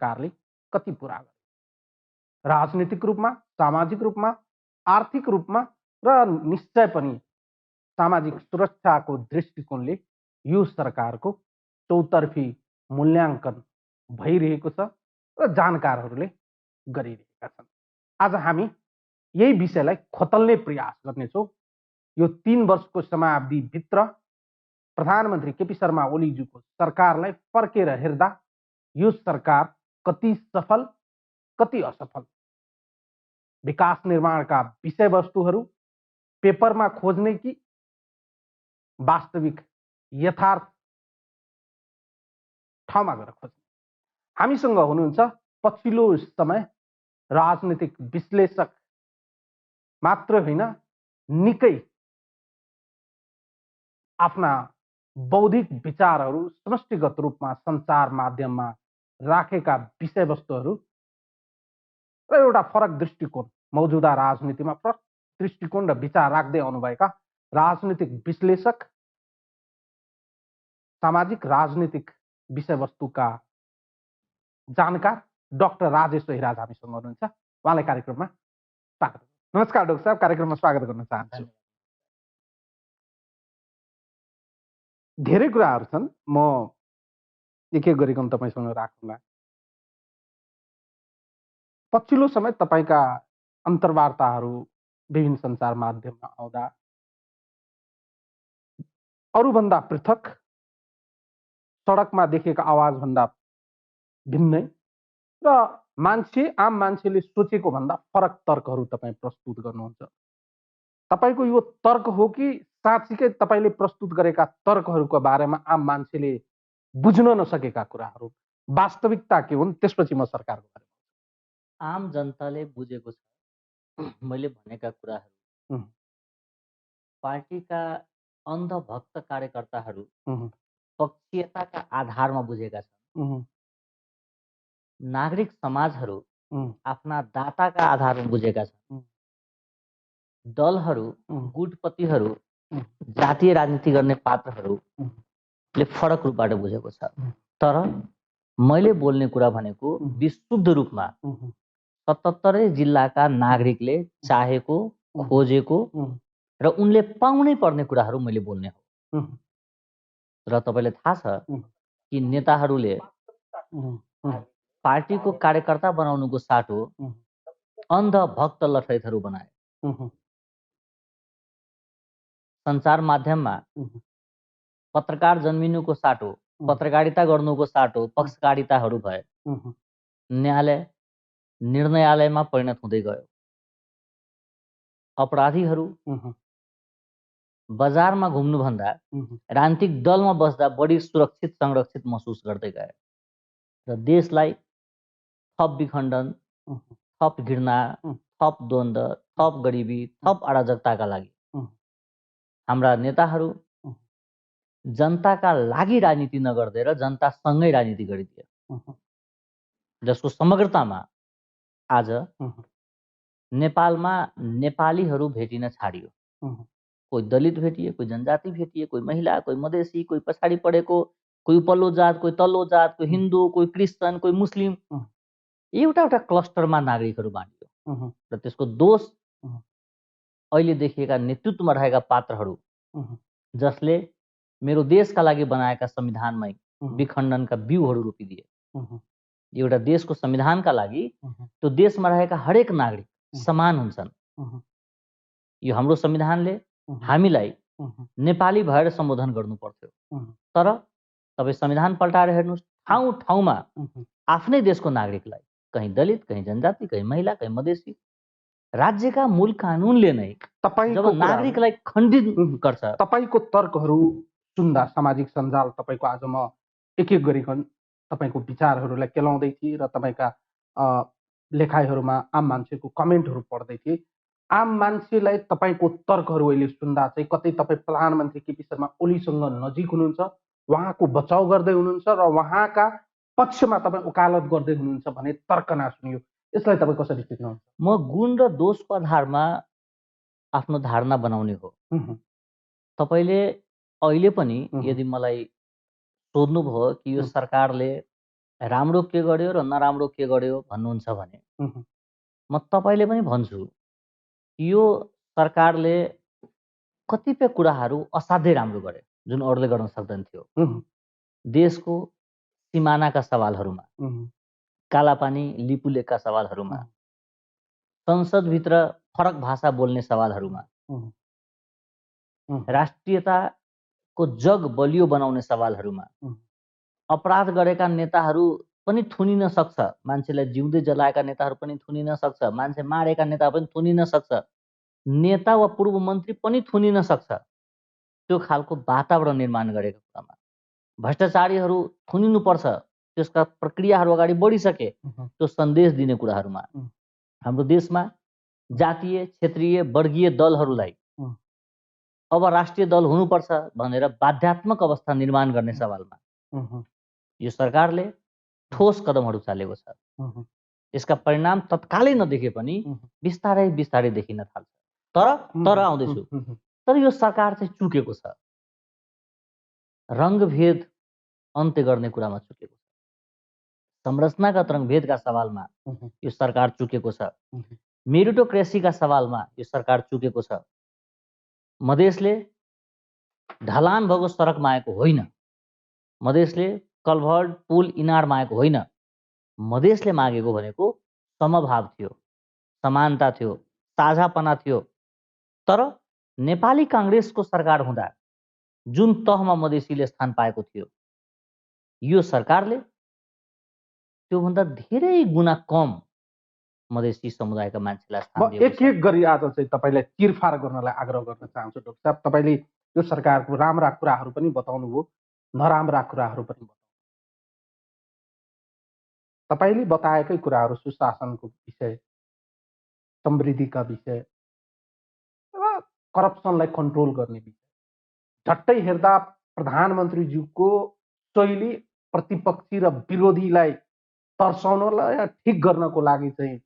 सरकारले कति पुरा गर्यो। राजनीतिक रूपमा, सामाजिक रूपमा, आर्थिक रूपमा र निश्चय पनि सामाजिक सुरक्षाको दृष्टिकोणले यो सरकारको चौतर्फी मूल्याङ्कन भइरहेको छ र जानकारहरूले गरिरहेका छन्। आज हामी यही विषयलाई खोतल्ने प्रयास गर्नेछौँ। यो 3 वर्षको समयावधिभित्र प्रधानमन्त्री केपी शर्मा ओलीज्यूको सरकारलाई फर्केर हेर्दा यो सरकार कति सफल, कति असफल, विकास निर्माणका विषयवस्तुहरू पेपरमा खोज्ने कि वास्तविक यथार्थ ठाउँमा गएर खोज्ने। हामीसँग हुनुहुन्छ पछिल्लो समय राजनीतिक विश्लेषक मात्र होइन, निकै आफ्ना बौद्धिक विचारहरू समष्टिगत रूपमा सञ्चार माध्यममा राखेका विषयवस्तुहरू र एउटा फरक दृष्टिकोण, मौजूदा राजनीतिमा फरक दृष्टिकोण र विचार राख्दै आउनुभएका राजनीतिक विश्लेषक, सामाजिक राजनीतिक विषयवस्तुका जानकार डाक्टर राजेश सोहिराज हामीसँग हुनुहुन्छ। उहाँलाई कार्यक्रममा स्वागत। नमस्कार डाक्टर साहब, कार्यक्रममा स्वागत गर्न चाहन्छु। धेरै कुराहरू छन्, म एक एक गरिकन तपाईँसँग राखौँला। पछिल्लो समय तपाईँका अन्तर्वार्ताहरू विभिन्न सञ्चार माध्यममा आउँदा अरूभन्दा पृथक, सडकमा देखेका आवाजभन्दा भिन्नै र आम मान्छेले सोचेको भन्दा फरक तर्कहरू तपाईँ प्रस्तुत गर्नुहुन्छ। तपाईँको यो तर्क हो कि साँच्चीकै तपाईँले प्रस्तुत गरेका तर्कहरूको बारेमा आम मान्छेले बुझ्न नसकेका कुराहरू, वास्तविकता के हुन्, त्यसपछि म सरकारको बारेमा। आम जनताले बुझेको छ मैले भनेका कुराहरू। पार्टीका अन्धभक्त कार्यकर्ताहरू पक्षीयताका आधारमा बुझेका छन्। नागरिक समाजहरू आफ्ना दाताका आधारमा बुझेका छन्। दलहरू, गुटपतिहरू, जातीय राजनीति गर्ने पात्रहरूले फरक रूपबाट बुझेको छ। तर मैले बोल्ने कुरा भनेको विशुद्ध रूपमा 77 जिल्लाका नागरिकले चाहेको, खोजेको र उनले पाउनै पर्ने कुराहरू मैले बोल्ने हो। र तपाईँलाई थाहा छ कि नेताहरूले पार्टीको कार्यकर्ता बनाउनुको साटो अन्धभक्त लठैतहरू बनाए। सञ्चार माध्यममा पत्रकार जन्मिनुको साटो, पत्रकारिता गर्नुको साटो पक्षकारिताहरू भए। न्यायालय निर्णयालयमा परिणत हुँदै गयो। अपराधीहरू बजारमा घुम्नुभन्दा राजनीतिक दलमा बस्दा बढी सुरक्षित, संरक्षित महसुस गर्दै गए र देशलाई थप विखण्डन, थप घृणा, थप द्वन्द्व, थप गरिबी, थप अराजकताका लागि हाम्रा नेताहरू जनताका लागि राजनीति नगर्दै र जनतासँगै राजनीति गरिदिए, जसको समग्रतामा आज नेपालमा नेपालीहरू भेटिन छाडियो। कोही दलित भेटिए, कोही जनजाति भेटिए, कोही महिला, कोही मधेसी, कोही पछाडि पढेको, कोही उपल्लो जात, कोही तल्लो जात, कोही हिन्दू, कोही क्रिस्चियन, कोही मुस्लिम, एउटा एउटा क्लस्टरमा नागरिकहरू बाँडियो। र त्यसको दोष अहिले देखिएका नेतृत्वमा रहेका पात्रहरू, जसले मेरो देशका लागि बनाएका संविधानमै विखण्डनका बिउहरू रोपिदिए। एउटा देशको संविधानका लागि त्यो देशमा रहेका हरेक नागरिक समान हुन्छन्। यो हाम्रो संविधानले हामीलाई नेपाली भएर सम्बोधन गर्नु पर्थ्यो। तर तपाईँ संविधान पल्टाएर हेर्नुहोस्, ठाउँ ठाउँमा आफ्नै देशको नागरिकलाई, कहीँ दलित, कहीँ जनजाति, कहीँ महिला, कहीँ मधेसी, राज्यका मूल कानुनले नै जब नागरिकलाई खण्डित गर्छ। तपाईँको तर्कहरू सुन्दा सामाजिक सञ्जाल तपाईँको आज म एक एक गरिकन तपाईँको विचारहरूलाई केलाउँदै थिएँ र तपाईँका लेखाइहरूमा आम मान्छेको कमेन्टहरू पढ्दै थिएँ। आम मान्छेलाई तपाईँको तर्कहरू अहिले सुन्दा चाहिँ कतै तपाईँ प्रधानमन्त्री केपी शर्मा ओलीसँग नजिक हुनुहुन्छ, उहाँको बचाउ गर्दै हुनुहुन्छ र उहाँका पक्षमा तपाईँ वकालत गर्दै हुनुहुन्छ भने तर्कना सुनियो। यसलाई तपाईँ कसरी सिक्नुहुन्छ? म गुण र दोषको आधारमा आफ्नो धारणा बनाउने हो। तपाईँले अहिले पनि यदि मलाई सोध्नुभयो कि यो सरकारले राम्रो के गर्यो र नराम्रो के गर्यो भन्नुहुन्छ भने म तपाईँले पनि भन्छु, यो सरकारले कतिपय कुराहरू असाध्यै राम्रो गरे जुन अरूले गर्न सक्दैन थियो। देशको सिमानाका सवालहरूमा, कालापानी लिपुलेखका सवालहरूमा, संसदभित्र फरक भाषा बोल्ने सवालहरूमा, राष्ट्रियताको जग बलियो बनाउने सवालहरूमा, अपराध गरेका नेताहरू पनि थुनिन सक्छ, मान्छेलाई जिउँदै जलाएका नेताहरू पनि थुनिन सक्छ, मान्छे मारेका नेताहरू पनि थुनिन सक्छ, नेता वा पूर्व मन्त्री पनि थुनिन सक्छ। त्यो खालको वातावरण निर्माण गरेको कुरामा भ्रष्टाचारीहरू थुनिनुपर्छ, त्यसका प्रक्रियाहरू अगाडि बढिसके, त्यो सन्देश दिने कुराहरूमा हाम्रो देशमा जातीय क्षेत्रीय वर्गीय दलहरूलाई अब राष्ट्रिय दल हुनुपर्छ भनेर बाध्यात्मक अवस्था निर्माण गर्ने सवालमा यो सरकारले ठोस कदमहरू चालेको छ। यसका परिणाम तत्कालै नदेखे पनि बिस्तारै बिस्तारै देखिन थाल्छ। तर आउँदैछु, तर यो सरकार चाहिँ चुकेको छ, रङ्गभेद अन्त्य गर्ने कुरामा चुकेको छ, संरचनागत रङ्गभेदका सवालमा यो सरकार चुकेको छ, मेरिटोक्रेसीका सवालमा यो सरकार चुकेको छ। मधेसले ढलान भएको सडक मागेको होइन, मधेसले कल्भर्ट पुल इनार मागेको होइन, मधेसले मागेको भनेको समभाव थियो, समानता थियो, साझापना थियो। तर नेपाली काङ्ग्रेसको सरकार हुँदा जुन तहमा मधेसीले स्थान पाएको थियो, यो सरकारले त्योभन्दा धेरै गुणा कम मधेसी समुदायका मान्छेलाई स्थान दिएको छ। एक गरी आज चाहिँ तपाईँलाई तिरफार गर्नलाई आग्रह गर्न चाहन्छु डाक्टर साहब। तपाईँले यो सरकारको राम्रा कुराहरू पनि बताउनुभयो, नराम्रा कुराहरू पनि बताउनु। तपाईँले बताएकै कुराहरू सुशासनको विषय, समृद्धिका विषय र करप्सनलाई कन्ट्रोल गर्ने विषय, झट्टै हेर्दा प्रधानमन्त्रीज्यूको शैली प्रतिपक्षी र विरोधीलाई तर्साउनलाई या ठिक गर्नको लागि चाहिँ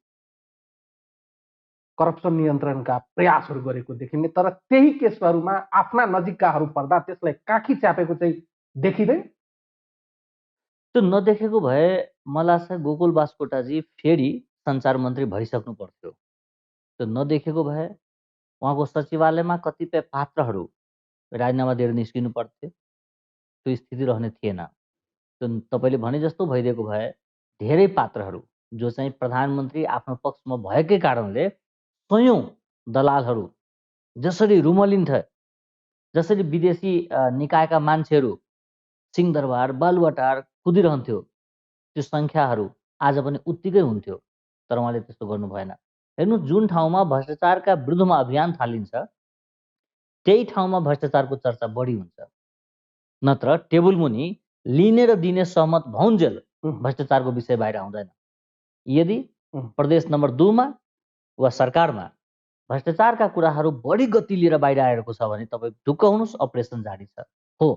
करप्सन नियन्त्रणका प्रयासहरू गरेको देखिने, तर त्यही केसहरूमा आफ्ना नजिककाहरू पर्दा त्यसलाई काखी च्यापेको चाहिँ देखिँदैन। त्यो नदेखेको भए मलाई लाग्छ गोकुल बास्कोटाजी फेरि सञ्चार मन्त्री भइसक्नु पर्थ्यो। त्यो नदेखेको भए उहाँको सचिवालयमा कतिपय पात्रहरू राजीनामा दिएर निस्किनु पर्थ्यो, त्यो स्थिति रहने थिएन। त्यो तपाईँले भने जस्तो भइदिएको भए धेरै पात्रहरू जो चाहिँ प्रधानमन्त्री आफ्नो पक्षमा भएकै कारणले सयौं दलालहरू जसरी रुमलिन्थे, जसरी विदेशी निकायका मान्छेहरू सिंहदरबार बालुवाटार कुदिरहन्थ्यो, त्यो सङ्ख्याहरू आज पनि उत्तिकै हुन्थ्यो। तर उहाँले त्यस्तो गर्नु भएन। हेर्नु, जुन ठाउँमा भ्रष्टाचारका विरुद्धमा अभियान थालिन्छ त्यही ठाउँमा भ्रष्टाचारको चर्चा बढी हुन्छ। नत्र टेबुल मुनि लिने र दिने सहमत भउन्जेल भ्रष्टाचारको विषय बाहिर आउँदैन। यदि प्रदेश नम्बर 2 मा वा सरकारमा भ्रष्टाचारका कुराहरू बढी गति लिएर बाहिर आएको छ भने तपाईँ ढुक्क हुनुहोस्, अपरेसन जारी छ। हो,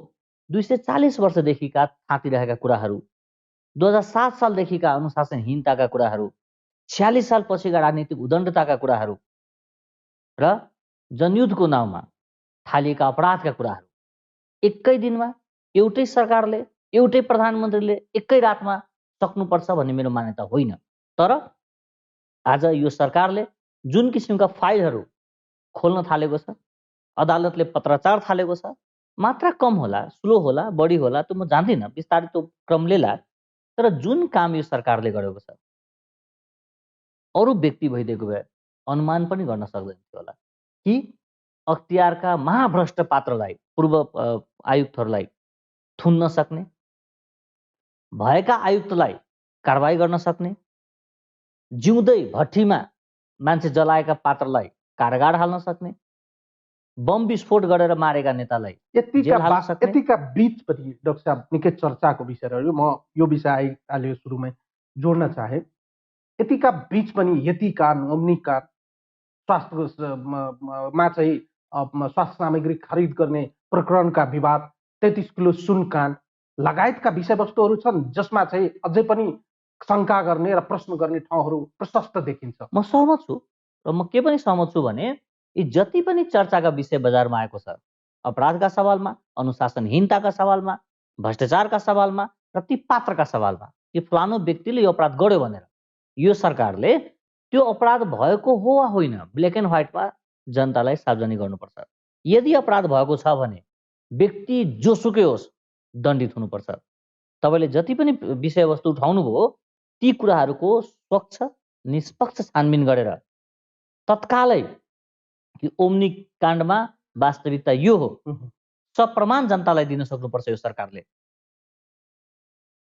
240 वर्षदेखिका थाँतिरहेका कुराहरू, 2007 सालदेखिका अनुशासनहीनताका कुराहरू, 46 साल पछिका राजनीतिक उदण्डताका कुराहरू र जनयुद्धको नाउँमा थालिएका अपराधका कुराहरू एकै दिनमा एउटै सरकारले, एउटै प्रधानमन्त्रीले एकै रातमा सक्नुपर्छ भन्ने मेरो मान्यता होइन। तर आज यो सरकारले जुन किसिमका फाइलहरू खोल्न थालेको छ, अदालतले पत्राचार थालेको छ, मात्रा कम होला, स्लो होला, बढी होला, त्यो म जान्दिनँ, बिस्तारै त्यो क्रम लिएला। तर जुन काम यो सरकारले गरेको छ, अरू व्यक्ति भइदिएको भए अनुमान पनि गर्न सक्दैन थियो होला कि अख्तियारका महाभ्रष्ट पात्रलाई, पूर्व आयुक्तहरूलाई थुन्न सक्ने, भएका आयुक्तलाई कारबाही गर्न सक्ने, जिउँदै भट्टीमा मान्छे जलाएका पात्रलाई कारागार हाल्न सक्ने, बम विस्फोट गरेर मारेका नेतालाई यतिका बीच पनि डाक्टर साहब निकै चर्चाको विषय रह्यो। म यो विषय आइहाल्यो सुरुमै जोड्न चाहे। यतिका बीच पनि यतिकान ओम्निकान स्वास्थ्यमा चाहिँ स्वास्थ्य सामग्री खरिद गर्ने प्रकरणका विवाद, 33 किलो सुनकान लगायतका विषयवस्तुहरू छन् जसमा चाहिँ अझै पनि शङ्का गर्ने र प्रश्न गर्ने ठाउँहरू प्रशस्त देखिन्छ। म सहमत छु र म के पनि सहमत छु भने यी जति पनि चर्चाका विषय बजारमा आएको छ, अपराधका सवालमा, अनुशासनहीनताका सवालमा, भ्रष्टाचारका सवालमा र ती पात्रका सवालमा, कि फलानु व्यक्तिले यो अपराध गर्यो भनेर। यो सरकारले त्यो अपराध भएको हो वा होइन ब्ल्याक एन्ड व्हाइटमा जनतालाई सार्वजनिक गर्नुपर्छ। यदि अपराध भएको छ भने व्यक्ति जोसुकै होस् दण्डित हुनुपर्छ। तपाईँले जति पनि विषयवस्तु उठाउनुभयो ती कुराहरूको स्वच्छ निष्पक्ष छानबिन गरेर तत्कालै कि ओम्नी काण्डमा वास्तविकता यो हो सप्रमाण जनतालाई दिन सक्नुपर्छ यो सरकारले।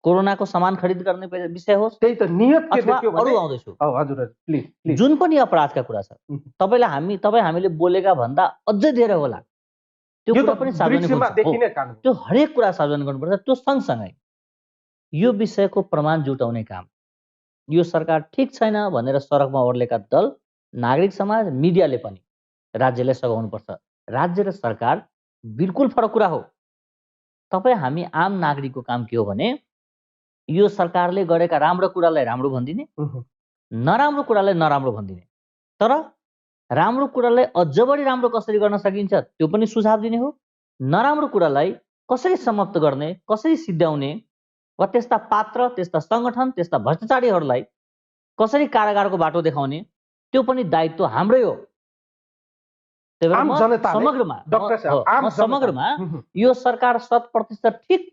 कोरोनाको सामान खरिद गर्ने विषय होस् त्यही त नियत के अथवा देखियो अरू भने आउँदैछु हजुर प्लिज जुन पनि अपराधका कुरा छ तपाईँ हामीले बोलेका भन्दा अझै धेरै होला त्यो कुरा पनि सार्वजनिक हुन्छ। त्यो हरेक कुरा सार्वजनिक गर्नुपर्छ। त्यो सँगसँगै यो विषयको प्रमाण जुटाउने काम यो सरकार ठिक छैन भनेर सडकमा ओर्लेका दल नागरिक समाज मिडियाले पनि राज्यलाई सघाउनुपर्छ। राज्य र सरकार बिल्कुल फरक कुरा हो। तपाईँ हामी आम नागरिकको काम के हो भने यो सरकारले गरेका राम्रो कुरालाई राम्रो भनिदिने नराम्रो कुरालाई नराम्रो भनिदिने। तर राम्रो कुरालाई अझ बढी राम्रो कसरी गर्न सकिन्छ त्यो पनि सुझाव दिने हो। नराम्रो कुरालाई कसरी समाप्त गर्ने कसरी सिद्ध्याउने वा त्यस्ता पात्र त्यस्ता सङ्गठन त्यस्ता भ्रष्टाचारीहरूलाई कसरी कारागारको बाटो देखाउने त्यो पनि दायित्व हाम्रै हो। समग्रमा यो सरकार 100% ठिक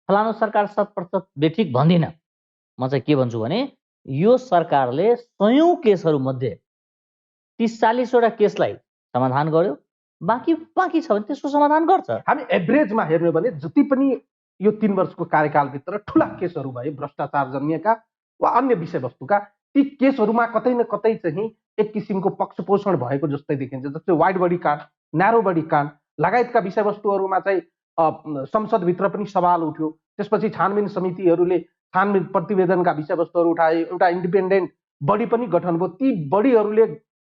फलानु सरकार 100% बेठिक भन्दिनँ। म चाहिँ के भन्छु भने यो सरकारले 100औं केसहरू मध्ये 30-40 वटा केसलाई समाधान गर्यो बाँकी छ भने त्यसको समाधान गर्छ। हामी एभरेजमा हेर्ने हो भने जति पनि यो 3 वर्षको कार्यकालभित्र ठुला केसहरू भए भ्रष्टाचार जन्मिएका वा अन्य विषयवस्तुका ती केसहरूमा कतै न कतै चाहिँ एक किसिमको पक्षपोषण भएको जस्तै देखिन्छ। जस्तै वाइड बडी काण्ड न्यारो बडी काण्ड लगायतका विषयवस्तुहरूमा चाहिँ संसदभित्र पनि सवाल उठ्यो। त्यसपछि छानबिन समितिहरूले छानबिन प्रतिवेदनका विषयवस्तुहरू उठाए। एउटा इन्डिपेन्डेन्ट बडी पनि गठन भयो। ती बडीहरूले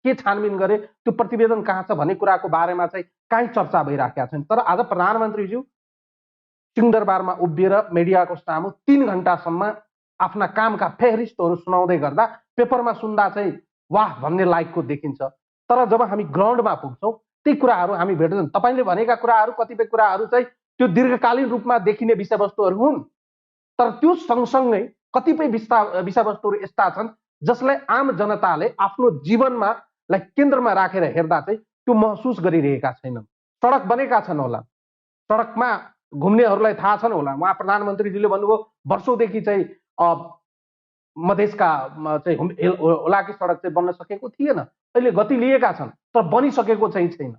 के छानबिन गरे त्यो प्रतिवेदन कहाँ छ भन्ने कुराको बारेमा चाहिँ काहीँ चर्चा भइराखेका छन्। तर आज प्रधानमन्त्रीज्यू सिंहदरबारमा उभिएर मिडियाको सामु 3 घण्टासम्म आफ्ना कामका फेहरिस्तहरू सुनाउँदै गर्दा पेपरमा सुन्दा चाहिँ वाह भन्ने लायकको देखिन्छ। तर जब हामी ग्राउन्डमा पुग्छौँ ती कुराहरू हामी भेट्छौँ। तपाईँले भनेका कुराहरू कतिपय कुराहरू चाहिँ त्यो दीर्घकालीन रूपमा देखिने विषयवस्तुहरू हुन्। तर त्यो सँगसँगै कतिपय विषयवस्तुहरू यस्ता छन् जसलाई आम जनताले आफ्नो जीवनमा केन्द्रमा राखेर हेर्दा चाहिँ त्यो महसुस गरिरहेका छैनन्। सडक बनेका छन् होला, सडकमा घुम्नेहरूलाई थाहा छन् होला। उहाँ प्रधानमन्त्रीजीले भन्नुभयो वर्षौँदेखि चाहिँ मधेसका चाहिँ होलाकी सडक चाहिँ बन्न सकेको थिएन। अहिले गति लिएका छन् तर बनिसकेको चाहिँ छैन।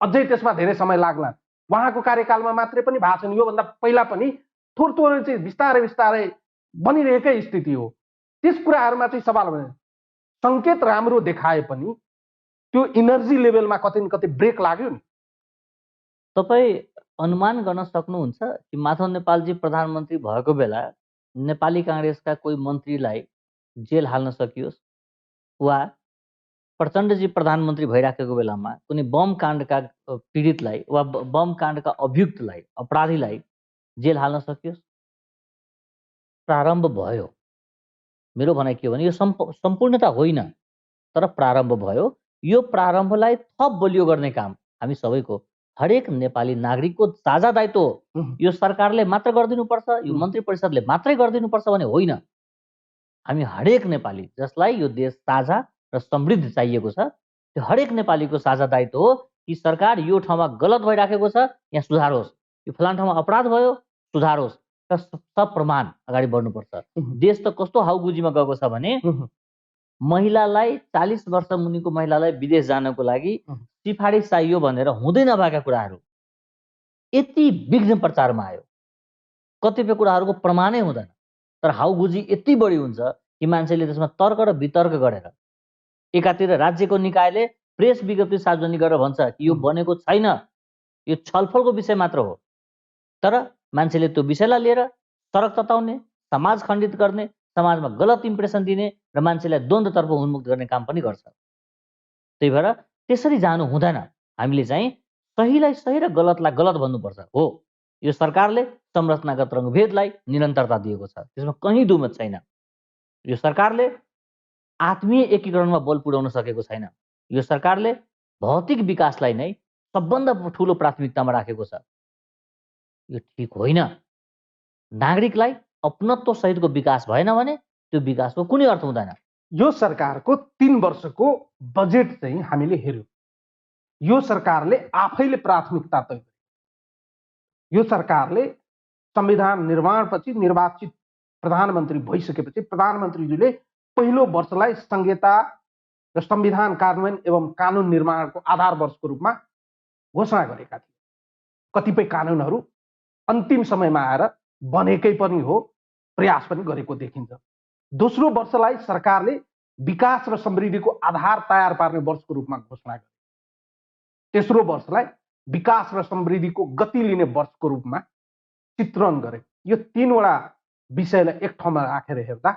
अझै त्यसमा धेरै समय लाग्ला। उहाँको कार्यकालमा मात्रै पनि भएको छैन, योभन्दा पहिला पनि थोरै चाहिँ बिस्तारै बनिरहेकै स्थिति हो। त्यस कुराहरूमा चाहिँ सवाल भने सङ्केत राम्रो देखाए पनि त्यो इनर्जी लेभलमा कतै न कतै ब्रेक लाग्यो नि। तपाईँ अनुमान गर्न सक्नुहुन्छ कि माधव नेपालजी प्रधानमन्त्री भएको बेला नेपाली काङ्ग्रेसका कोही मन्त्रीलाई जेल हाल्न सकियोस् वा प्रचण्डजी प्रधानमन्त्री भइराखेको बेलामा कुनै बम काण्डका पीडितलाई वा बम काण्डका अभियुक्तलाई अपराधीलाई जेल हाल्न सकियोस्? प्रारम्भ भयो। मेरो भनाइ के हो भने यो सम्पूर्णता होइन तर प्रारम्भ भयो। यो प्रारम्भलाई थप बलियो गर्ने काम हामी सबैको हरेक नेपाली नागरिकको साझा दायित्व हो। यो सरकारले मात्र गरिदिनुपर्छ यो मन्त्री परिषदले मात्रै गरिदिनुपर्छ भने होइन। हामी हरेक नेपाली जसलाई यो देश साझा र समृद्ध चाहिएको छ त्यो हरेक नेपालीको साझा दायित्व हो कि सरकार यो ठाउँमा गलत भइराखेको छ यहाँ सुधार होस्, यो फलान ठाउँमा अपराध भयो सुधार होस् र सब प्रमाण अगाडि बढ्नुपर्छ। देश त कस्तो हाउगुजीमा गएको छ भने महिलालाई 40 वर्ष मुनिको महिलालाई विदेश जानको लागि सिफारिस चाहियो भनेर हुँदै नभएका कुराहरू यति विघ्न प्रचारमा आयो। कतिपय कुराहरूको प्रमाणै हुँदैन तर हाउगुजी यति बढी हुन्छ कि मान्छेले त्यसमा तर्क र वितर्क गरेर एकातिर राज्यको निकायले प्रेस विज्ञप्ति सार्वजनिक गरेर भन्छ कि यो बनेको छैन यो छलफलको विषय मात्र हो। तर मान्छेले त्यो विषयलाई लिएर सडक तताउने समाज खण्डित गर्ने समाजमा गलत इम्प्रेसन दिने र मान्छेलाई द्वन्द्वतर्फ उन्मुक्त गर्ने काम पनि गर्छ। त्यही भएर त्यसरी जानु हुँदैन। हामीले चाहिँ सहीलाई सही र गलतलाई गलत भन्नुपर्छ। हो यो सरकारले संरचनागत रङ्गभेदलाई निरन्तरता दिएको छ त्यसमा कहीँ दुमत छैन। यो सरकारले आत्मीय एकीकरणमा बल पुर्याउन सकेको छैन। यो सरकारले भौतिक विकासलाई नै सबभन्दा ठुलो प्राथमिकतामा राखेको छ। यो ठिक होइन। नागरिकलाई अपनत्व सहितको विकास भएन भने त्यो विकासको कुनै अर्थ हुँदैन। यो सरकारको 3 वर्षको बजेट चाहिँ हामीले हेर्यौं। यो सरकारले आफैले प्राथमिकता तय गर्यो। यो सरकारले संविधान निर्माणपछि निर्वाचित प्रधानमन्त्री भइसकेपछि प्रधानमन्त्रीज्यूले पहिलो वर्षलाई संहिता र संविधान कार्यान्वयन एवं कानुन निर्माणको आधार वर्षको रूपमा घोषणा गरेका थिए। कतिपय कानुनहरू अन्तिम समयमा आएर बनेकै पनि हो, प्रयास पनि गरेको देखिन्छ। दोस्रो वर्षलाई सरकारले विकास र समृद्धिको आधार तयार पार्ने वर्षको रूपमा घोषणा गरे। तेस्रो वर्षलाई विकास र समृद्धिको गति लिने वर्षको रूपमा चित्रण गरे। यो 3वटा विषयलाई एक ठाउँमा राखेर हेर्दा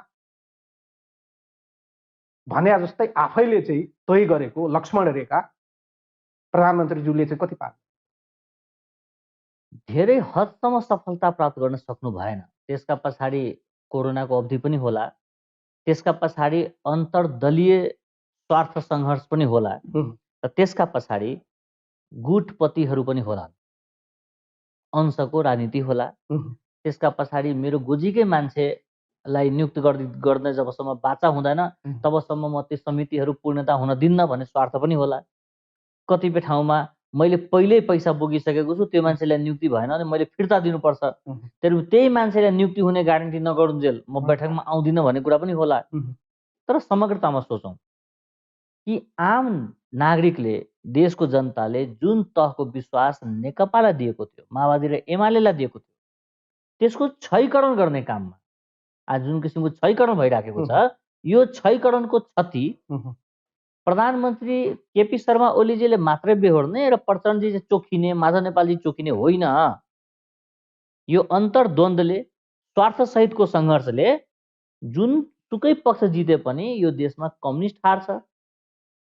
भने जस्तै आफैले चाहिँ तय गरेको लक्ष्मण रेखा प्रधानमन्त्रीज्यूले चाहिँ कति पार्नु? धेरै हदसम्म सफलता प्राप्त गर्न सक्नु भएन। त्यसका पछाडि कोरोनाको अवधि पनि होला, त्यसका पछाडि अन्तर्दलीय स्वार्थ सङ्घर्ष पनि होला, र त्यसका पछाडि गुटपतिहरू पनि होला, अंशको राजनीति होला। त्यसका पछाडि मेरो गोजीकै मान्छेलाई नियुक्त गर्ने जबसम्म बाचा हुँदैन तबसम्म म त्यो समितिहरू पूर्णता हुन दिन्न भन्ने स्वार्थ पनि होला। कतिपय ठाउँमा मैले पहिल्यै पैसा बोकिसकेको छु, त्यो मान्छेलाई नियुक्ति भएन भने मैले फिर्ता दिनुपर्छ, त्यही मान्छेलाई नियुक्ति हुने ग्यारेन्टी नगरुन्जेल म बैठकमा आउँदिनँ भन्ने कुरा पनि होला। तर समग्रतामा सोचौँ कि आम नागरिकले, देशको जनताले जुन तहको विश्वास नेकपालाई दिएको थियो, माओवादी र एमालेलाई दिएको थियो, त्यसको क्षयीकरण गर्ने काममा आज जुन किसिमको क्षयीकरण भइराखेको छ, यो क्षयीकरणको क्षति प्रधानमन्त्री केपी शर्मा ओलीजीले मात्रै बेहोर्ने र प्रचण्डजी चाहिँ चोखिने, माधव नेपालजी चोखिने होइन। यो अन्तर्द्वन्द्वले, स्वार्थ सहितको सङ्घर्षले जुनसुकै पक्ष जिते पनि यो देशमा कम्युनिस्ट हार्छ,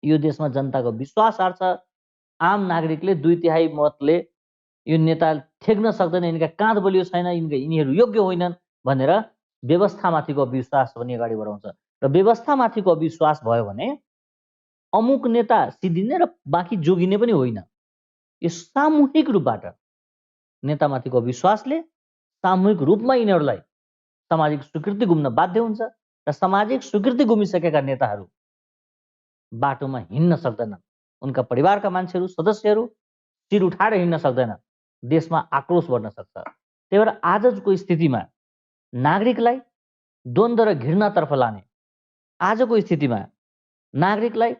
यो देशमा जनताको विश्वास हार्छ। आम नागरिकले 2/3 मतले यो नेता ठेक्न सक्दैन, यिनका काँध बलियो छैन, यिनीहरू योग्य होइनन् भनेर व्यवस्थामाथिको अविश्वास पनि अगाडि बढाउँछ। र व्यवस्थामाथिको अविश्वास भयो भने अमुक नेता सिद्धिने र बाँकी जोगिने पनि होइन। यो सामूहिक रूपबाट नेतामाथिको अविश्वासले सामूहिक रूपमा यिनीहरूलाई सामाजिक स्वीकृति गुम्न बाध्य हुन्छ र सामाजिक स्वीकृति गुमिसकेका नेताहरू बाटोमा हिँड्न सक्दैनन्। उनका परिवारका मान्छेहरू, सदस्यहरू शिर उठाएर हिँड्न सक्दैन, देशमा आक्रोश बढ्न सक्छ। त्यही भएर आजको स्थितिमा नागरिकलाई द्वन्द्व र घृणातर्फ लाने, आजको स्थितिमा नागरिकलाई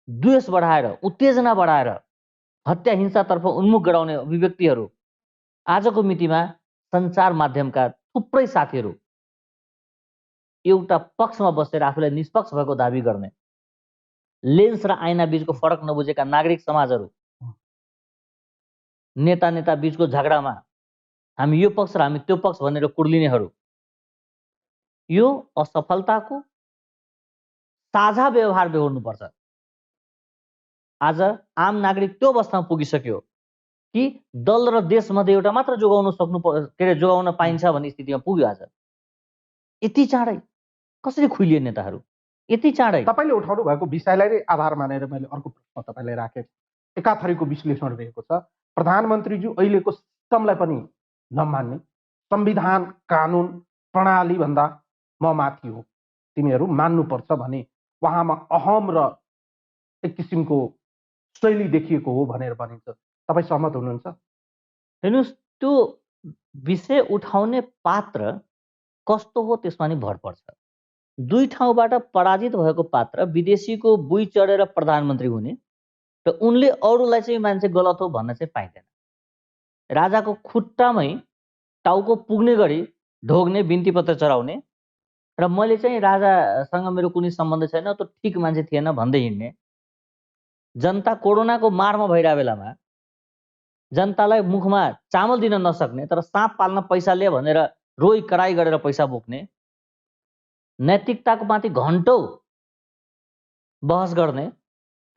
द्वेष बढाएर, उत्तेजना बढाएर हत्या हिंसातर्फ उन्मुख गराउने अभिव्यक्तिहरू आजको मितिमा सञ्चार माध्यमका थुप्रै साथीहरू एउटा पक्षमा बसेर आफूलाई निष्पक्ष भएको दाबी गर्ने, लेन्स र आइना बीचको फरक नबुझेका नागरिक समाजहरू नेता बीचको झगडामा हामी यो पक्ष र हामी त्यो पक्ष भनेर कुर्लिनेहरू, यो असफलताको साझा व्यवहार बेहोर्नुपर्छ। आज आम नागरिक त्यो अवस्थामा पुगिसक्यो कि दल र देशमध्ये एउटा मात्र जोगाउन पाइन्छ भन्ने स्थितिमा पुग्यो। आज यति चाँडै कसरी खुलिए नेताहरू? यति चाँडै तपाईँले उठाउनु भएको विषयलाई नै आधार मानेर मैले अर्को प्रश्न तपाईँलाई राखेँ। एकाथरीको विश्लेषण रहेको छ, प्रधानमन्त्रीज्यू अहिलेको सिस्टमलाई पनि नमान्ने, संविधान कानुन प्रणाली भन्दा म माथि हो, तिमीहरू मान्नुपर्छ भने उहाँमा अहम र एक किसिमको शैली देखिएको हो भनेर भनिन्छ। तपाईँ सहमत हुनुहुन्छ? हेर्नुहोस्, त्यो विषय उठाउने पात्र कस्तो हो त्यसमा नि भर पर्छ। 2 ठाउँबाट पराजित भएको पात्र विदेशीको बुई चढेर प्रधानमन्त्री हुने र उनले अरूलाई चाहिँ मान्छे गलत हो भन्न चाहिँ पाइँदैन। राजाको खुट्टामै टाउको पुग्ने गरी ढोग्ने, बिन्ती पत्र चढाउने र मैले चाहिँ राजासँग मेरो कुनै सम्बन्ध छैन, त्यो ठिक मान्छे थिएन भन्दै हिँड्ने, जनता कोरोनाको मारमा भइरहेको बेलामा जनतालाई मुखमा चामल दिन नसक्ने तर साँप पाल्न पैसा लिए भनेर रोइ कराई गरेर पैसा बोक्ने, नैतिकताको माथि घन्टौँ बहस गर्ने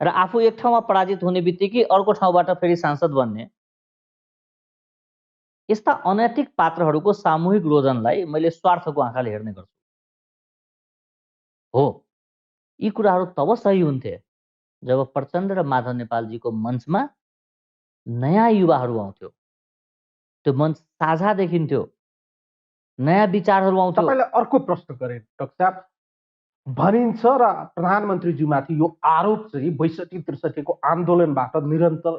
र आफू एक ठाउँमा पराजित हुने बित्तिकै अर्को ठाउँबाट फेरि सांसद बन्ने, यस्ता अनैतिक पात्रहरूको सामूहिक रोदनलाई मैले स्वार्थको आँखाले हेर्ने गर्छु। हो, यी कुराहरू तब सही हुन्थे जब प्रचण्ड र माधव नेपालजीको मञ्चमा नयाँ युवाहरू आउँथ्यो, त्यो मञ्च साझा देखिन्थ्यो, नयाँ विचारहरू आउँथ्यो। तपाईँले अर्को प्रश्न गरे डाक्टर साहब, भनिन्छ र प्रधानमन्त्रीज्यूमाथि यो आरोप चाहिँ 62-63को आन्दोलनबाट निरन्तर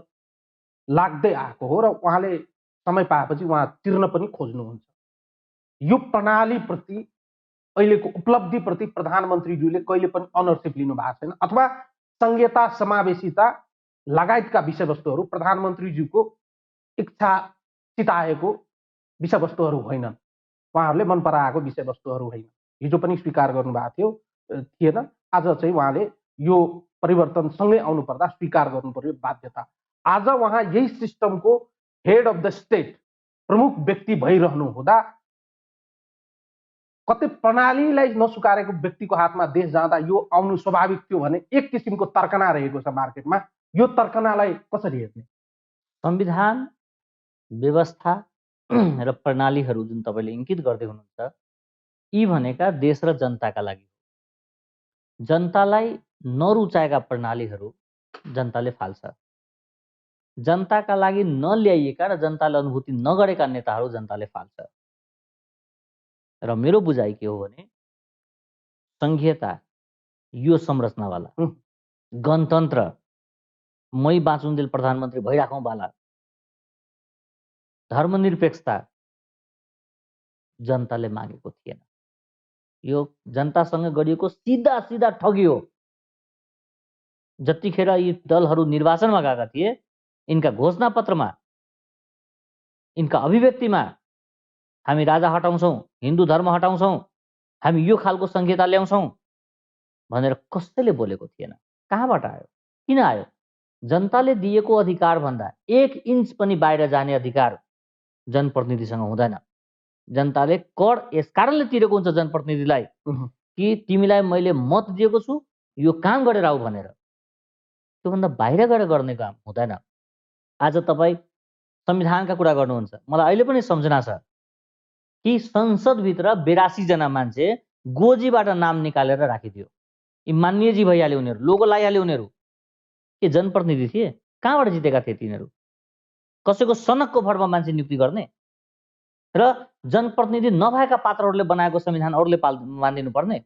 लाग्दै आएको हो र उहाँले समय पाएपछि उहाँ तिर्न पनि खोज्नुहुन्छ। यो प्रणालीप्रति, अहिलेको उपलब्धिप्रति प्रधानमन्त्रीज्यूले कहिले पनि अनरसिप लिनु भएको छैन, अथवा संहिता, समावेशिता लगायतका विषयवस्तुहरू प्रधानमन्त्रीज्यूको इच्छा चिताएको विषयवस्तुहरू होइनन्, उहाँहरूले मन पराएको विषयवस्तुहरू होइन। हिजो पनि स्वीकार गर्नुभएको थिएन, आज चाहिँ उहाँले यो परिवर्तनसँगै आउनु पर्दा स्वीकार गर्नु पर्यो बाध्यता। आज उहाँ यही सिस्टमको हेड अफ द स्टेट, प्रमुख व्यक्ति भइरहनु हुँदा कतै प्रणालीलाई नसुकारेको व्यक्तिको हातमा देश जाँदा यो आउनु स्वाभाविक थियो भने एक किसिमको तर्कना रहेको छ मार्केटमा। यो तर्कनालाई कसरी हेर्ने? संविधान, व्यवस्था र प्रणालीहरू जुन तपाईँले इङ्कित गर्दै हुनुहुन्छ, यी भनेका देश र जनताका लागि। जनतालाई नरुचाएका प्रणालीहरू जनताले फाल्छ। जनताका लागि नल्याइएका र जनताले अनुभूति नगरेका नेताहरू जनताले फाल्छ। र मेरो बुझाइ के हो भने संघीयता, यो संरचनावाला गणतन्त्र, मै बाँचुन्जेल प्रधानमन्त्री भइराखौँ वाला धर्मनिरपेक्षता जनताले मागेको थिएन। यो जनतासँग गरिएको सिधा सिधा ठगी हो। जतिखेर यी दलहरू निर्वाचनमा गएका थिए, यिनका घोषणापत्रमा, यिनका अभिव्यक्तिमा हामी राजा हटाउँछौँ, हिन्दू धर्म हटाउँछौँ, हामी यो खालको संहिता ल्याउँछौँ भनेर कसैले बोलेको थिएन। कहाँबाट आयो? किन आयो? जनताले दिएको अधिकार भन्दा 1 इन्च पनि बाहिर जाने अधिकार जनप्रतिनिधिसँग हुँदैन। जनताले कर यस कारणले तिरेको हुन्छ जनप्रतिनिधिलाई कि तिमीलाई मैले मत दिएको छु, यो काम गरेर आऊ भनेर। त्योभन्दा बाहिर गएर गर्ने काम हुँदैन। आज तपाईँ संविधानका कुरा गर्नुहुन्छ, मलाई अहिले पनि सम्झना छ कि संसदभित्र 82 जना मान्छे गोजीबाट नाम निकालेर राखिदियो। यी मान्यजी भइहाले उनीहरू, लोगो लगाइहाले उनीहरू। के जनप्रतिनिधि थिए? कहाँबाट जितेका थिए तिनीहरू? कसैको सनकको भरमा मान्छे नियुक्ति गर्ने र जनप्रतिनिधि नभएका पात्रहरूले बनाएको संविधान अरूले मानिदिनु पर्ने?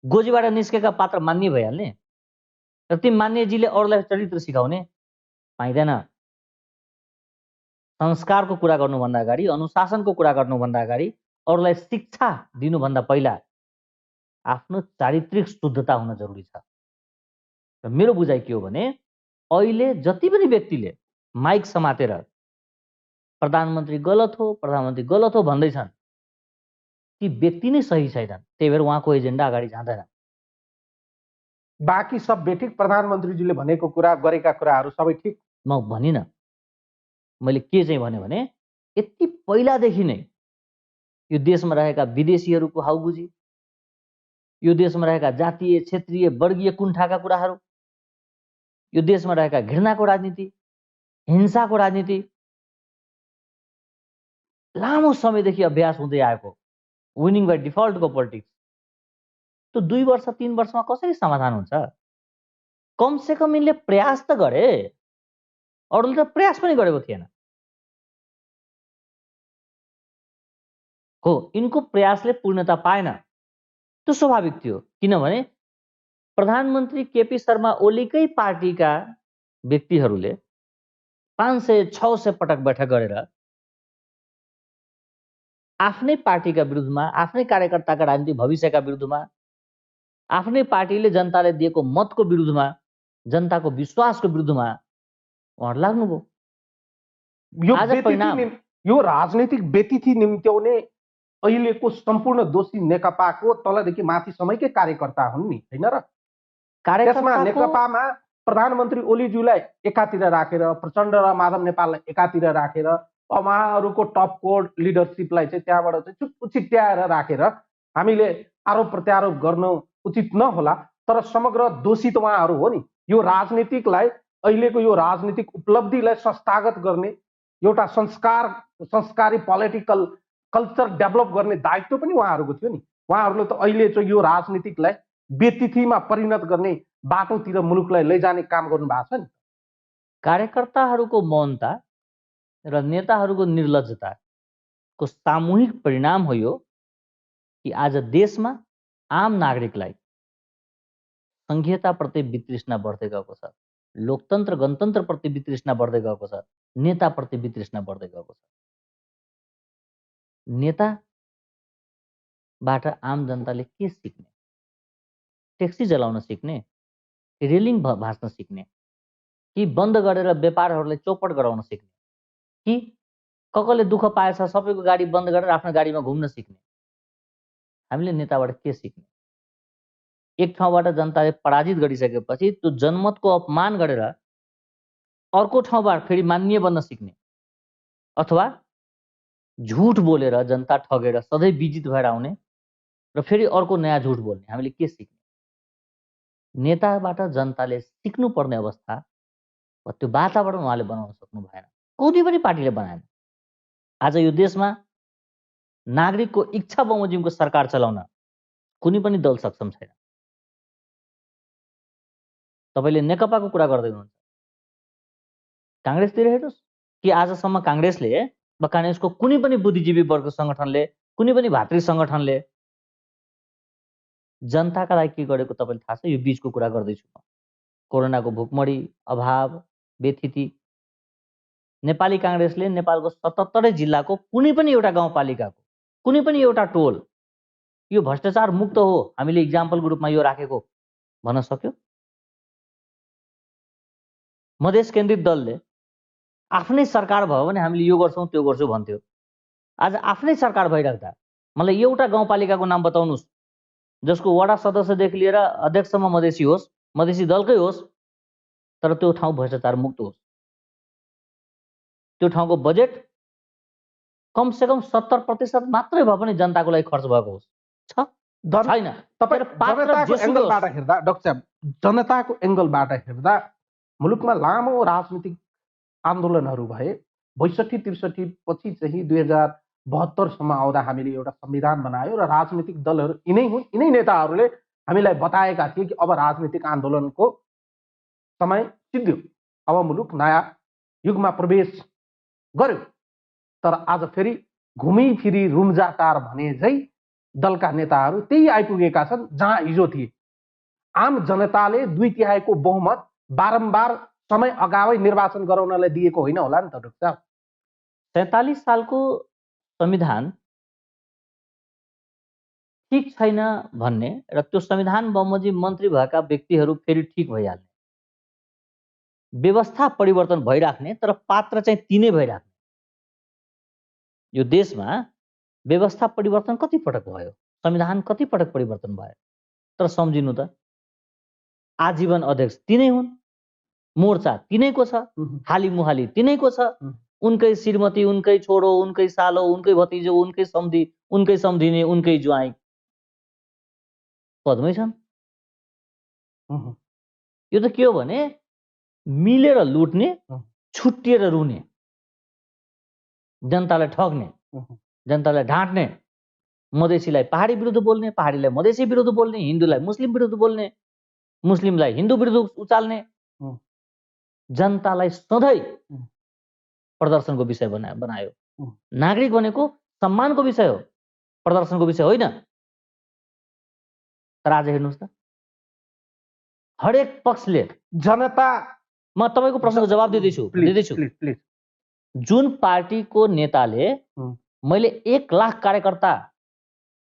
गोजीबाट निस्केका पात्र मान्य भइहाल्ने र ती मान्यजीले अरूलाई चरित्र सिकाउने? पाइँदैन। संस्कारको कुरा गर्नुभन्दा अगाडि, अनुशासनको कुरा गर्नुभन्दा अगाडि, अरूलाई शिक्षा दिनुभन्दा पहिला आफ्नो चारित्रिक शुद्धता हुन जरुरी छ। र मेरो बुझाइ के हो भने अहिले जति पनि व्यक्तिले माइक समातेर प्रधानमन्त्री गलत हो, प्रधानमन्त्री गलत हो भन्दैछन्, ती व्यक्ति नै सही छैनन्। त्यही भएर उहाँको एजेन्डा अगाडि जाँदैन। बाँकी सब बेठिक, प्रधानमन्त्रीजीले भनेको कुरा, गरेका कुराहरू सबै ठिक? म भनिनँ। मैले के चाहिँ भने यति पहिलादेखि नै यो देशमा रहेका विदेशीहरूको हाउबुजी, यो देशमा रहेका जातीय, क्षेत्रीय, वर्गीय कुण्ठाका कुराहरू, यो देशमा रहेका घृणाको राजनीति, हिंसाको राजनीति लामो समयदेखि अभ्यास हुँदै आएको विनिङ बाई डिफल्टको पोलिटिक्स, त्यो 2 वर्ष 3 वर्षमा कसरी समाधान हुन्छ? कमसे कम यिनले प्रयास त गरे। अरूले त प्रयास पनि गरेको थिएन। हो, यिनको प्रयासले पूर्णता पाएन। त्यो स्वाभाविक थियो, किनभने प्रधानमन्त्री केपी शर्मा ओलीकै पार्टीका व्यक्तिहरूले 500-600 पटक बैठक गरेर आफ्नै पार्टीका विरुद्धमा, आफ्नै कार्यकर्ताका राजनीतिक भविष्यका विरुद्धमा, आफ्नै पार्टीले जनताले दिएको मतको विरुद्धमा, जनताको विश्वासको विरुद्धमा उहाँहरू लाग्नुभयो। यो राजनीतिक व्यतिथि निम्त्याउने अहिलेको सम्पूर्ण दोषी नेकपाको तलदेखि माथिसम्मकै कार्यकर्ता हुन् नि, हैन र? त्यसमा नेकपामा प्रधानमन्त्री ओलीज्यूलाई एकातिर राखेर, प्रचण्ड र माधव नेपाललाई एकातिर राखेर, उहाँहरूको टप कोड लिडरसिपलाई चाहिँ त्यहाँबाट चाहिँ उचिट्याएर राखेर हामीले आरोप प्रत्यारोप गर्नु उचित नहोला, तर समग्र दोषी त उहाँहरू हो नि। यो राजनीतिकलाई, अहिलेको यो राजनीतिक उपलब्धिलाई संस्थागत गर्ने, एउटा संस्कारी पोलिटिकल कल्चर डेभलप गर्ने दायित्व पनि उहाँहरूको थियो नि। उहाँहरूले त अहिले चाहिँ यो राजनीतिकलाई व्यतिथिमा परिणत गर्ने बाटोतिर मुलुकलाई लैजाने काम गर्नु भएको छ नि। कार्यकर्ताहरूको मौनता र नेताहरूको निर्लज्जता को सामूहिक परिणाम हो यो कि आज देशमा आम नागरिकलाई संघीयताप्रति वितृष्णा बढ्दै गएको छ, लोकतन्त्र गणतन्त्रप्रति वितृष्णा बढ्दै गएको छ, नेताप्रति वितृष्णा बढ्दै गएको छ। नेताबाट आम जनताले के सिक्ने? ट्याक्सी चलाउन सिक्ने, रेलिङ भाँच्न सिक्ने, कि बन्द गरेर व्यापारहरूलाई चौपट गराउन सिक्ने, कि कसले दुःख पाएछ सबैको गाडी बन्द गरेर आफ्नो गाडीमा घुम्न सिक्ने? हामीले नेताबाट के सिक्ने? एक ठाउँबाट जनताले पराजित गरिसकेपछि त्यो जनमतको अपमान गरेर अर्को ठाउँबाट फेरि मान्य बन्न सिक्ने, अथवा झुट बोलेर जनता ठगेर सधैँ विजित भएर आउने र फेरि अर्को नयाँ झुट बोल्ने? हामीले के सिक्ने? नेताबाट जनताले सिक्नुपर्ने अवस्था वा त्यो वातावरण उहाँले बनाउन सक्नु भएन, कुनै पनि पार्टीले बनाएन। आज यो देशमा नागरिकको इच्छा बमोजिमको सरकार चलाउन कुनै पनि दल सक्षम छैन। तपाईले नेकपाको कुरा गर्दै हुनुहुन्छ, कांग्रेसतिर हेर्नुस् कि आजसम्म कांग्रेसले वा कांग्रेसको कुनै पनि बुद्धिजीवी वर्ग संगठनले, कुनै पनि भातृ संगठनले जनताका लागि के गरेको तपाईलाई थाहा छ? यो बीचको कुरा गर्दैछु म। कोरोनाको भुकमरी, अभाव, व्यथिति, नेपाली कांग्रेसले नेपालको 77 जिल्लाको कुनै पनि एउटा गाउँपालिकाको, कुनै पनि एउटा टोल यो भ्रष्टाचार मुक्त हो, हामीले इक्जाम्पलको रूपमा यो राखेको भन्न सक्यो? मधेस केन्द्रित दलले आफ्नै सरकार भयो भने हामीले यो गर्छौं त्यो गर्छौं भन्थ्यो। आज आफ्नै सरकार भइराख्दा मलाई एउटा गाउँपालिकाको नाम बताउनुस् जसको वडा सदस्यदेखि लिएर अध्यक्षसम्म मधेसी होस्, मधेसी दलकै होस्, तर त्यो ठाउँ भ्रष्टाचार मुक्त होस्, त्यो ठाउँको बजेट कम से कम 70% मात्रै भए पनि जनताको लागि खर्च भएको होस्। छैन। जनताको एंगलबाट हेर्दा डाक्टर साहब, जनताको एंगलबाट हेर्दा मुलुकमा लामो राजनीतिक आन्दोलनहरू भए। 62-63 पछि चाहिँ 2072 सम्म आउँदा हामीले एउटा संविधान बनायो र राजनीतिक दलहरू यिनै हुन्। यिनै नेताहरूले हामीलाई बताएका थिए कि अब राजनीतिक आन्दोलनको समय सिद्धियो, अब मुलुक नयाँ युगमा प्रवेश गर्यो। तर आज फेरि घुमी फिरी रुम्जाटार भने झै दलका नेताहरू त्यही आइपुगेका छन् जहाँ हिजो थिए। आम जनताले 2/3 बहुमत बारम्बार समय अगावै निर्वाचन गराउनलाई दिएको होइन होला नि त डाक्टर साहब। 47 सालको संविधान ठीक छैन भन्ने र त्यो संविधान बमोजिम मन्त्री भएका व्यक्तिहरू फेरि ठीक भइहाल्ने, व्यवस्था परिवर्तन भइराख्ने तर पात्र चाहिँ तिनै भइराख्ने। यो देशमा व्यवस्था परिवर्तन कति पटक भयो, संविधान कति पटक परिवर्तन भयो, तर सम्झिनु त आजीवन अध्यक्ष तिनै हुन्, मोर्चा तिनैको छ, हाली मुहाली तिनैको छ, उनकै श्रीमती, उनकै छोरो, उनकै सालो, उनकै भतिजो, उनकै सम्धी, उनकै सम्धिनी, उनकै ज्वाइँ पदमै छन्। यो त के हो भने मिलेर लुट्ने, छुट्टिएर रुने, जनतालाई ठग्ने, जनतालाई ढाँट्ने, मधेसीलाई पहाडी विरुद्ध बोल्ने, पहाडीलाई मधेसी विरुद्ध बोल्ने, हिन्दूलाई मुस्लिम विरुद्ध बोल्ने, मुस्लिमलाई हिन्दू विरुद्ध उचाल्ने, जनतालाई सधैँ प्रदर्शनको विषय बनायो। नागरिक भनेको सम्मानको विषय हो, प्रदर्शनको विषय होइन। तर आज हेर्नुहोस् त, हरेक पक्षले जनता, म तपाईको प्रश्नको जवाब दिँदैछु। जुन पार्टीको नेताले मैले 1 लाख कार्यकर्ता,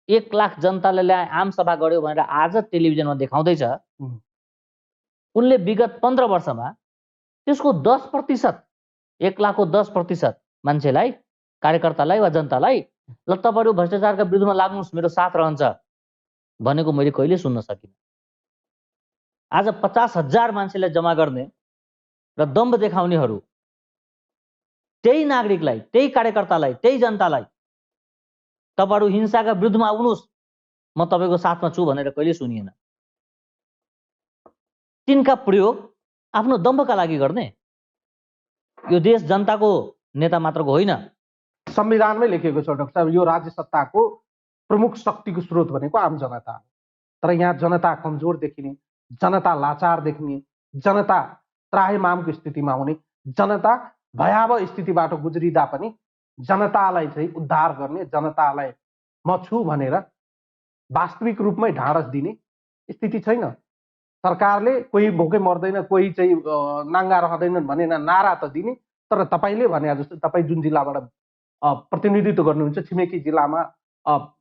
1 लाख जनताले ल्याए आम सभा गर्यो भनेर आज टेलिभिजनमा देखाउँदैछ, उनले विगत 15 वर्षमा त्यसको 10%, 1 लाखको 10% मान्छेलाई, कार्यकर्तालाई वा जनतालाई ल तपाईहरु भ्रष्टाचारका विरुद्धमा लाग्नुस्, मेरो साथ रहन्छ भनेको मैले कहिले सुन्न सकिनँ। आज 50,000 मान्छेलाई जम्मा गर्ने र दम्ब देखाउनेहरू त्यही नागरिकलाई, त्यही कार्यकर्तालाई, त्यही जनतालाई तपाईहरु हिंसाका विरुद्धमा आउनुस्, म तपाईको साथमा छु भनेर कहिले सुनिएन। तिनका प्रयोग आफ्नो दम्बका लागि गर्ने। यो देश जनताको नेता मात्रको होइन। संविधानमै लेखेको छ डाक्टर साहब, यो राज्य सत्ताको प्रमुख शक्तिको स्रोत भनेको आम जनता हो। तर यहाँ जनता कमजोर देखिने, जनता लाचार देखिने, जनता त्राहिमामको स्थितिमा हुने, जनता भयावह स्थितिबाट गुज्रिँदा पनि जनतालाई चाहिँ उद्धार गर्ने, जनतालाई म छु भनेर वास्तविक रूपमै ढाडस दिने स्थिति छैन। सरकारले कोही भोकै मर्दैन, कोही चाहिँ नाङ्गा रहँदैनन् भनेर नारा त दिने, तर तपाईँले भने जस्तो तपाईँ जुन जिल्लाबाट प्रतिनिधित्व गर्नुहुन्छ, छिमेकी जिल्लामा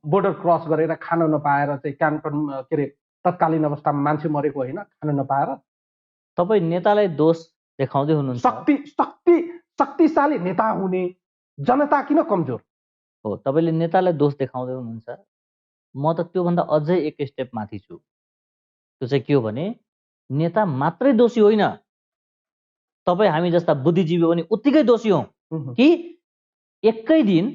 बोर्डर क्रस गरेर खान नपाएर चाहिँ क्यान्टन के अरे तत्कालीन अवस्थामा मान्छे मरेको होइन, खान नपाएर। तपाईँ नेतालाई दोष देखाउँदै हुनुहुन्छ। शक्तिशाली नेता हुने, जनता किन कमजोर हो? तपाईँले नेतालाई दोष देखाउँदै हुनुहुन्छ। म त त्योभन्दा अझै एक स्टेप माथि छु। त्यो चाहिँ के हो भने नेता मात्रै दोषी होइन, तपाईँ हामी जस्ता बुद्धिजीवी पनि उत्तिकै दोषी हौँ कि एकै दिन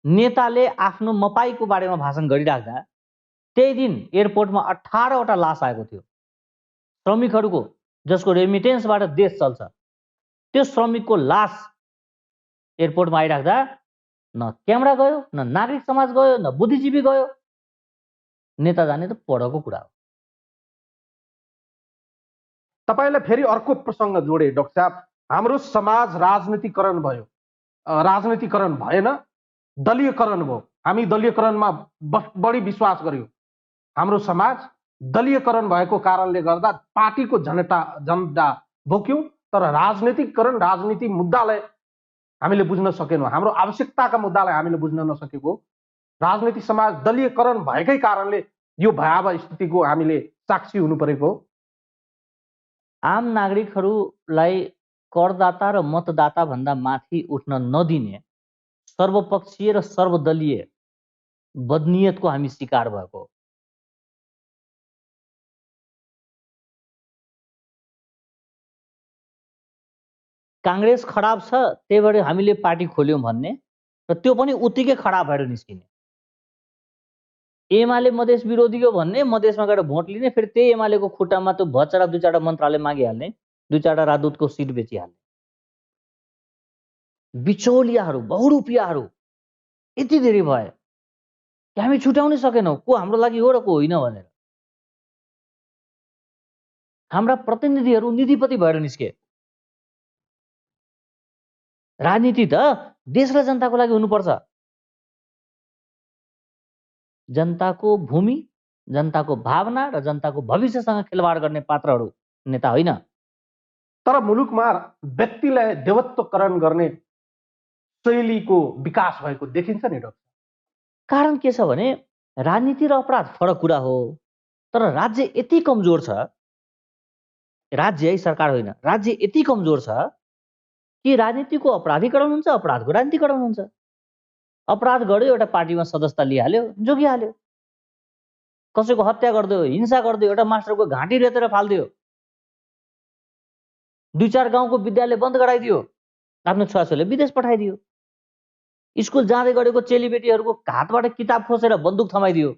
नेताले आफ्नो मपाईको बारेमा भाषण गरिराख्दा त्यही दिन एयरपोर्टमा 18वटा लास आएको थियो। श्रमिकहरूको जसको रेमिटेन्सबाट देश चल्छ, त्यो श्रमिकको लास एयरपोर्टमा आइराख्दा न क्यामेरा गयो, न नागरिक समाज गयो, न बुद्धिजीवी गयो। नेता जाने त पढको कुरा हो। तपाईलाई फेरि अर्को प्रसङ्ग जोडे डाक्टर साहब। हाम्रो समाज राजनीतिकरण भयो, राजनीतिकरण भएन, दलीयकरण भयो। हामी दलीयकरणमा बढी विश्वास गर्यौं। हाम्रो समाज दलीयकरण भएको कारणले गर्दा पार्टीको झन्डा बोक्यौं, तर राजनीतिकरण, राजनीति मुद्दालाई हामीले बुझ्न सकेनौं। हाम्रो आवश्यकताका मुद्दालाई हामीले बुझ्न नसकेको, राजनीति समाज दलीयकरण भएकै कारणले यो भयावह स्थितिको हामीले साक्षी हुनु परेको। आम नागरिकहरूलाई करदाता र मतदाता भन्दा माथि उठ्न नदिने सर्वपक्षीय र सर्वदलीय बदनियतको हामी शिकार भएको। कांग्रेस खराब छ, त्यही भएर हामीले पार्टी खोल्यौं भन्ने, र त्यो पनि उत्तिकै खराब भएर निस्किने। एमाले मधेस विरोधी हो भन्ने, मधेसमा गएर भोट लिने, फेरि त्यही एमालेको खुट्टामा त्यो भचरा 2-4 मन्त्रालय मागिहाल्ने, 2-4 राजदूतको सिट बेचिहाल्ने। बिचौलियाहरू, बहुरूपियाहरू यति धेरै भए कि हामी छुट्याउनै सकेनौं को हाम्रो लागि हो र को होइन भनेर। हाम्रा प्रतिनिधिहरू निधिपति भएर निस्के। राजनीति त देश र जनताको लागि हुनुपर्छ। जनताको भूमि, जनताको भावना र जनताको भविष्यसँग खेलवाड गर्ने पात्रहरू नेता होइन। तर मुलुकमा व्यक्तिलाई देवत्वकरण गर्ने शैलीको विकास भएको देखिन्छ नि डाक्टर। कारण के छ भने राजनीति र अपराध फरक कुरा हो, तर राज्य यति कमजोर छ, राज्य सरकार होइन, राज्य यति कमजोर छ कि राजनीतिको अपराधीकरण हुन्छ, अपराधको राजनीतिकरण हुन्छ। अपराध गर्यो, एउटा पार्टीमा सदस्यता लिइहाल्यो, जोगिहाल्यो। कसैको हत्या गर्दियो, हिंसा गर्दियो, एउटा मास्टरको घाँटी रेतेर फाल्दियो, 2-4 गाउँको विद्यालय बन्द गराइदियो, आफ्नो छोराछोरीले विदेश पठाइदियो, स्कुल जाँदै गरेको चेलीबेटीहरूको हातबाट किताब खोसेर बन्दुक थमाइदियो,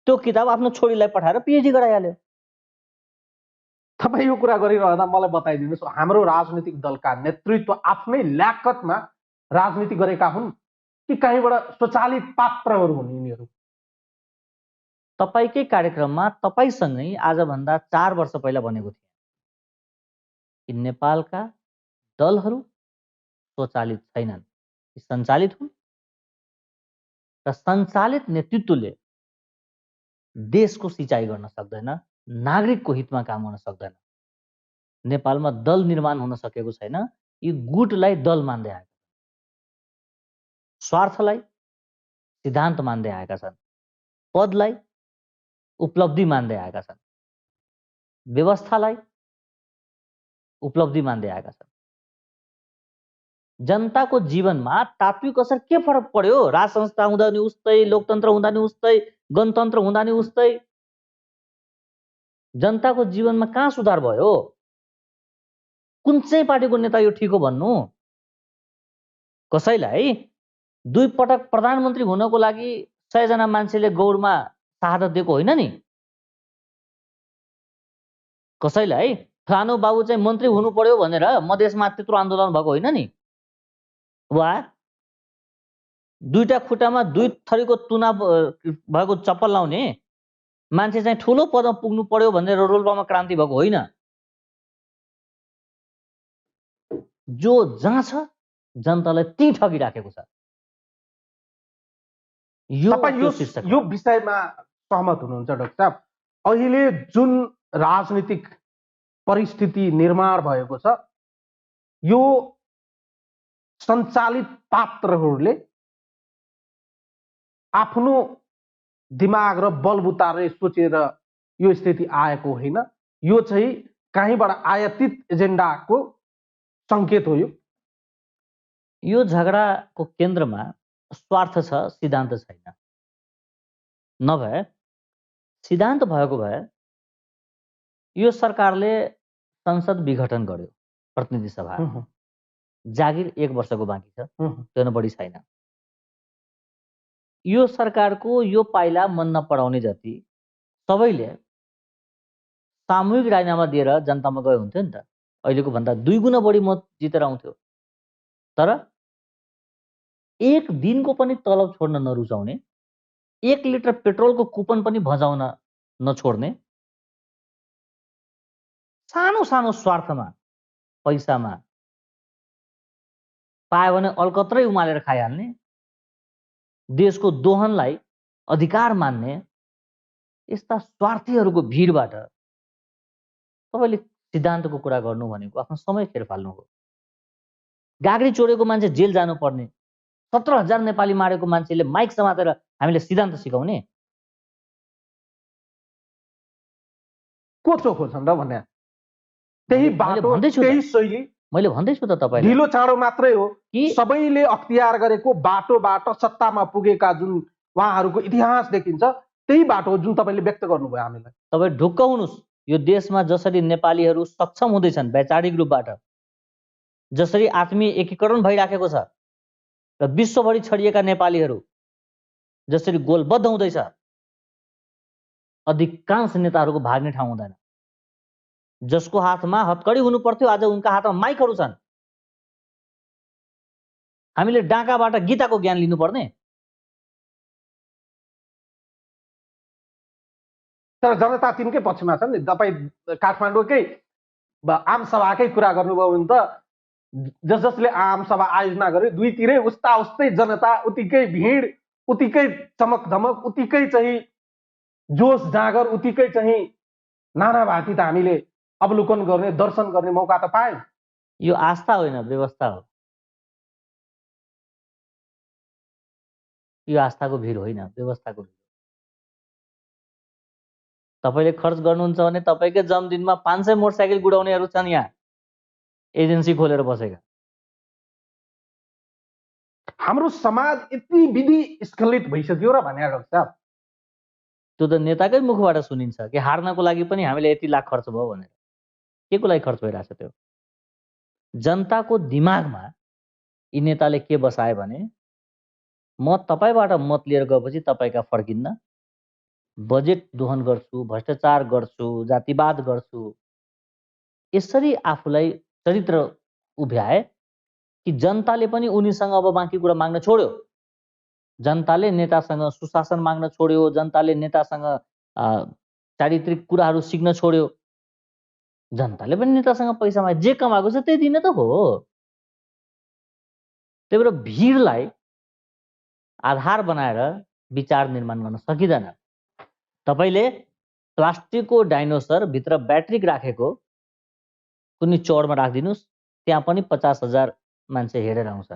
त्यो किताब आफ्नो छोरीलाई पठाएर पिएचडी गराइहाल्यो। तपाईँ यो कुरा गरिरहँदा मलाई बताइदिनुहोस्, हाम्रो राजनीतिक दलका नेतृत्व आफ्नै ल्याकतमा राजनीति गरेका हुन् कि कहीँबाट स्वचालित पात्रहरू हुन् यिनीहरू? तपाईकै कार्यक्रममा तपाईसँगै आजभन्दा 4 वर्ष पहिला भनेको थिएँ कि नेपालका दलहरू स्वचालित छैनन्, सञ्चालित हुन् र सञ्चालित नेतृत्वले देशको सिँचाइ गर्न सक्दैन, नागरिकको हितमा काम गर्न सक्दैन। नेपालमा दल निर्माण हुन सकेको छैन। यी गुटलाई दल मान्दै आएका छन्, स्वार्थलाई सिद्धान्त मान्दै आएका छन्, पदलाई उपलब्धि मान्दै आएका छन्, व्यवस्थालाई उपलब्धि मान्दै आएका छन्। जनताको जीवनमा तात्विक असर के फरक पर्यो? राज संस्था हुँदा नि उस्तै, लोकतन्त्र हुँदा नि उस्तै, गणतन्त्र हुँदा नि उस्तै। जनताको जीवनमा कहाँ सुधार भयो? कुन चाहिँ पार्टीको नेता यो ठिक हो भन्नु? कसैलाई 2 पटक प्रधानमन्त्री हुनको लागि 100 जना मान्छेले गौरमा शहादत दिएको होइन नि। कसैलाई फलानु बाबु चाहिँ मन्त्री हुनु पर्यो भनेर मधेसमा त्यत्रो आन्दोलन भएको होइन नि। वा 2टा खुट्टामा 2 थरीको तुना भएको चप्पल लाउने मान्छे चाहिँ ठुलो पदमा पुग्नु पर्यो भनेर रोल्पामा क्रान्ति भएको होइन। जो जहाँ छ जनतालाई ती ठगिराखेको छ। तपाईँ त्यो शीर्षक यो विषयमा सहमत हुनुहुन्छ डाक्टर साहब? अहिले जुन राजनीतिक परिस्थिति निर्माण भएको छ, यो सञ्चालित पात्रहरूले आफ्नो दिमाग र बलबुताले सोचेर यो स्थिति आएको होइन। यो चाहिँ कहीँबाट आयातित एजेन्डाको सङ्केत हो। यो झगडाको केन्द्रमा स्वार्थ छ, सिद्धान्त छैन। नभए सिद्धान्त भएको भए यो सरकारले संसद विघटन गर्यो, प्रतिनिधि सभा, जागिर 1 वर्षको बाँकी छ, त्यो बढी छैन। यो सरकारको यो पाइला मन नपराउने जति सबैले सामूहिक राजीनामा दिएर जनतामा गए हुन्थ्यो नि त, अहिलेको भन्दा 2 गुणा बढी मत जितेर आउँथ्यो। तर 1 दिनको पनि तलब छोड्न नरुचाउने, 1 लिटर पेट्रोलको कुपन पनि भजाउन नछोड्ने, सानो सानो स्वार्थमा, पैसामा पायो भने अलकत्रै उमालेर खाइहाल्ने, देशको दोहनलाई अधिकार मान्ने यस्ता स्वार्थीहरूको भिडबाट तपाईँले सिद्धान्तको कुरा गर्नु भनेको आफ्नो समय खेर फाल्नु हो। गाग्री चोरेको मान्छे जेल जानुपर्ने, 17,000 नेपाली मारेको मान्छेले माइक समातेर हामीले सिद्धान्त सिकाउने को चोखो छन् र भन्ने? त्यही बाटो, त्यही शैली मैले भन्दैछु त तपाईँलाई। ढिलो चाँडो मात्रै हो कि सबैले अख्तियार गरेको बाटोबाट सत्तामा पुगेका जुन उहाँहरूको इतिहास देखिन्छ, त्यही बाटो हो जुन तपाईँले व्यक्त गर्नुभयो हामीलाई। तपाईँ ढुक्क हुनुहोस्, यो देशमा जसरी नेपालीहरू सक्षम हुँदैछन् वैचारिक रूपबाट, जसरी आत्मीय एकीकरण भइराखेको छ र विश्वभरि छरिएका नेपालीहरू जसरी गोलबद्ध हुँदैछ, अधिकांश नेताहरूको भाग्ने ठाउँ हुँदैन। जसको हातमा हतकडी हुनु पर्थ्यो आज उनका हातमा माइकहरू छन्। हामीले डाकाबाट गीताको ज्ञान लिनुपर्ने? तर जनता तिनकै पक्षमा छन् नि। तपाईँ काठमाडौँकै आम सभाकै कुरा गर्नुभयो भने त जसले आम सभा आयोजना गर्यो, दुईतिरै उस्तै जनता, उतिकै भिड, उतिकै चमक धमक, उतिकै चाहिँ जोस जाँगर, उतिकै चाहिँ नानाभाती त हामीले अवलोकन गर्ने, दर्शन गर्ने मौका त पायौँ। यो आस्था होइन, व्यवस्था हो। यो आस्थाको भिड होइन, व्यवस्थाको भिड। तपाईँले खर्च गर्नुहुन्छ भने तपाईँकै जन्मदिनमा 500 मोटरसाइकल गुडाउनेहरू छन् यहाँ एजेन्सी खोलेर बसेका। हाम्रो समाज यति विधि स्खलित भइसक्यो र भने डाक्टर साहब, त्यो त नेताकै मुखबाट सुनिन्छ कि हार्नको लागि पनि हामीले यति लाख खर्च भयो भनेर। के को लागि खर्च भइरहेछ त्यो? जनताको दिमागमा यी नेताले के बसाए भने म तपाईँबाट मत लिएर गएपछि तपाईँका फर्किन्न, बजेट दोहन गर्छु, भ्रष्टाचार गर्छु, जातिवाद गर्छु, यसरी आफूलाई चरित्र उभ्याए कि जनताले पनि उनीसँग अब बाँकी कुरा माग्न छोड्यो। जनताले नेतासँग सुशासन माग्न छोड्यो, जनताले नेतासँग चारित्रिक कुराहरू सिक्न छोड्यो, जनताले पनि नेतासँग पैसा मागे, जे कमाएको छ त्यही दिने त हो। त्यही भएर भिडलाई आधार बनाएर विचार निर्माण गर्न सकिँदैन। तपाईँले प्लास्टिकको डाइनोसर भित्र ब्याट्री राखेको कुनै चौरमा राखिदिनुहोस्, त्यहाँ पनि 50,000 मान्छे हेरेर आउँछ।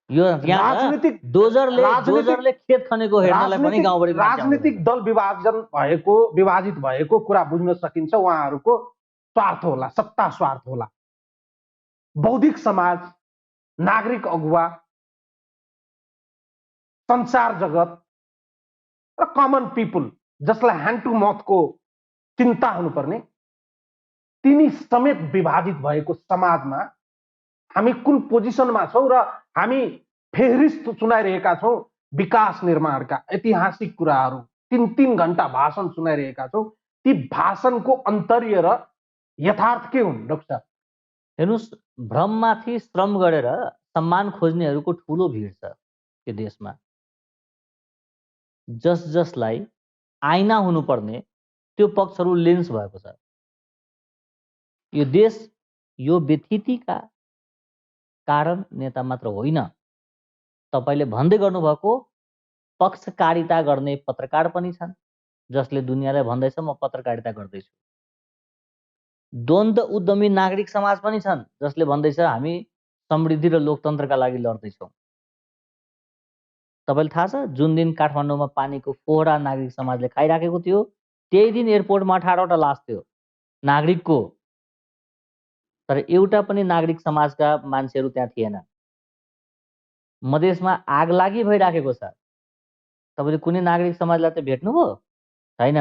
यो डोजरले खेत खनेको हेर्नलाई पनि गाउँबाट राजनीतिक दल विभाजित भएको कुरा बुझ्न सकिन्छ। उहाँहरूको स्वार्थ होला, सत्ता स्वार्थ होला। बौद्धिक समाज, नागरिक अगुवा, संसार जगत र कमन पिपुल जसलाई ह्यान्ड टु माउथको चिन्ता हुनुपर्ने, तिनी समेत विभाजित भएको समाजमा हामी कुन पोजिसनमा छौँ र हामी फेहरिस्त सुनाइरहेका छौँ विकास निर्माणका ऐतिहासिक कुराहरू, 3-3 घण्टा भाषण सुनाइरहेका छौँ। ती भाषणको अन्तर्य र यथार्थ के हुन् डाक्टर साहब? हेर्नुहोस्, भ्रममाथि श्रम गरेर सम्मान खोज्नेहरूको ठुलो भिड छ यो देशमा। जसलाई आइना हुनुपर्ने त्यो पक्षहरू लेन्स भएको छ। यो देश यो व्यथितिका कारण नेता मात्र होइन, तपाईले भन्दै गर्नुभएको पक्षकारिता गर्ने पत्रकार पनि छन्, जसले दुनियाँलाई भन्दैछ म पत्रकारिता गर्दैछु। द्वन्द्व उद्यमी नागरिक समाज पनि छन्, जसले भन्दैछ हामी समृद्धि र लोकतन्त्रका लागि लड्दैछौँ। तपाईलाई थाहा छ जुन दिन काठमाडौँमा पानीको फोहरा नागरिक समाजले खाइराखेको थियो, त्यही दिन एयरपोर्टमा 18वटा लास थियो नागरिकको, तर एउटा पनि नागरिक समाजका मान्छेहरू त्यहाँ थिएन। मधेसमा आगलागी भइराखेको छ, तपाईले कुनै नागरिक समाजलाई त भेट्नुभयो छैन।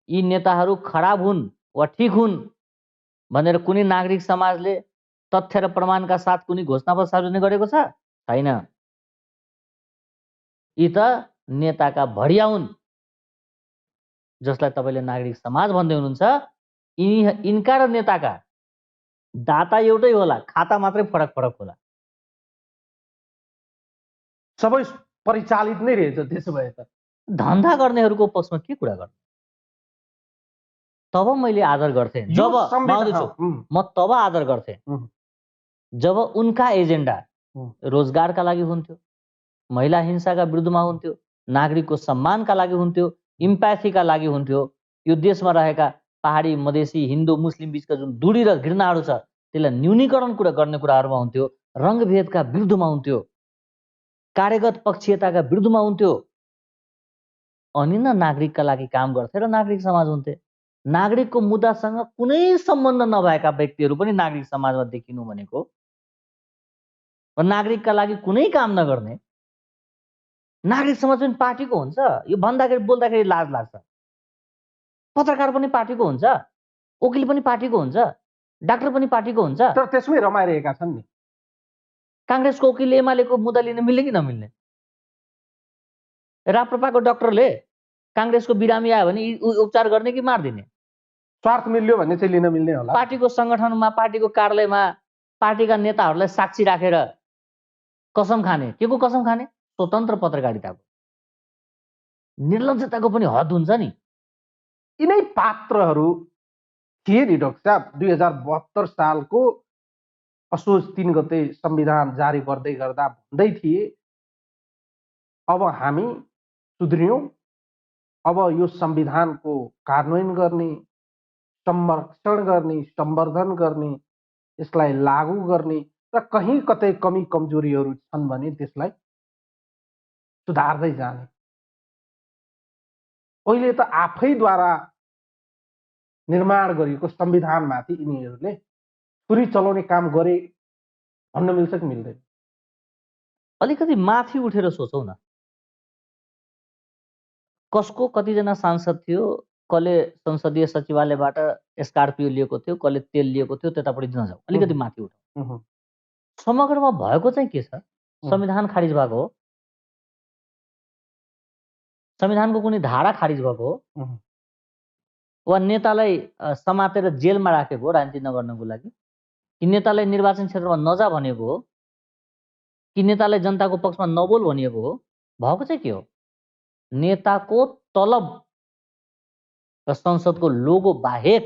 यी नेताहरू खराब हुन् वा ठिक हुन् भनेर कुनै नागरिक समाजले तथ्य र प्रमाणका साथ कुनै घोषणापत्र सार्वजनिक गरेको छ छैन। यी त नेताका भडिया हुन्, जसलाई तपाईले नागरिक समाज भन्दै हुनुहुन्छ। यिनका र नेताका दाता एउटै होला, खाता मात्रै फरक फरक होला। सबै परिचालित नै रहेछ। त्यसो भए त धन्दा गर्नेहरूको पक्षमा के कुरा गर्ने? तब मैले आदर गर्थे, जब म तब आदर गर्थे जब उनका एजेन्डा रोजगारका लागि हुन्थ्यो, महिला हिंसाका विरुद्धमा हुन्थ्यो, नागरिकको सम्मानका लागि हुन्थ्यो, इम्प्याथीका लागि हुन्थ्यो, यो देशमा रहेका पहाडी मधेसी हिन्दू मुस्लिम बीचका जुन दूरी र घृणाहरू छ त्यसलाई न्यूनीकरण गर्ने कुराहरूमा हुन्थ्यो, रङ्गभेदका विरुद्धमा हुन्थ्यो, कार्यगत पक्षीयताका विरुद्धमा हुन्थ्यो। अनि न नागरिकका लागि काम गर्थे र नागरिक समाज हुन्थे। नागरिकको मुद्दासँग कुनै सम्बन्ध नभएका व्यक्तिहरू पनि नागरिक समाजमा देखिनु भनेको, र नागरिकका लागि कुनै काम नगर्ने नागरिक समाज पनि पार्टीको हुन्छ। यो भन्दाखेरि बोल्दाखेरि लाज लाग्छ। पत्रकार पनि पार्टीको हुन्छ, वकिल पनि पार्टीको हुन्छ, डाक्टर पनि पार्टीको हुन्छ। तर त्यसमै रमाइरहेका छन् नि। काङ्ग्रेसको वकिलले एमालेको मुद्दा लिन मिल्ने कि नमिल्ने? राप्रपाको डाक्टरले काङ्ग्रेसको बिरामी आयो भने उपचार गर्ने कि मारिदिने? स्वार्थ मिल्यो भन्ने चाहिँ लिन मिल्ने होला। पार्टीको सङ्गठनमा, पार्टीको कार्यालयमा पार्टीका नेताहरूलाई साक्षी राखेर कसम खाने, के को कसम खाने? स्वतन्त्र पत्रकारिताको। निर्लज्जताको पनि हद हुन्छ नि। यिनै पात्रहरू थिए नि डाक्टर साहब। 2072 सालको असोज 3 गते संविधान जारी गर्दै गर्दा भन्दै थिए अब हामी सुध्रियौँ, अब यो संविधानको कार्यान्वयन गर्ने, संरक्षण गर्ने, सम्वर्धन गर्ने, यसलाई लागू गर्ने र कहीँ कतै कमी कमजोरीहरू छन् भने त्यसलाई सुधार्दै जाने। अहिले त आफैद्वारा निर्माण गरिएको संविधानमाथि यिनीहरूले छुरी चलाउने काम गरे भन्न मिल्छ कि मिल्दैन? अलिकति माथि उठेर सोचौँ न। कसको कतिजना सांसद थियो, कसले संसदीय सचिवालयबाट स्कर्पियो लिएको थियो, कसले तेल लिएको थियो, त्यतापट्टि नजाऊ, अलिकति माथि उठौँ। समग्रमा भएको चाहिँ के छ? संविधान खारिज भएको हो, संविधानको कुनै धारा खारिज भएको हो, वा नेतालाई समातेर जेलमा राखेको हो राजनीति नगर्नको लागि, कि नेतालाई निर्वाचन क्षेत्रमा नजा भनेको हो, कि नेतालाई जनताको पक्षमा नबोल भनिएको हो? भएको चाहिँ के हो? नेताको तलब र संसदको लोगो बाहेक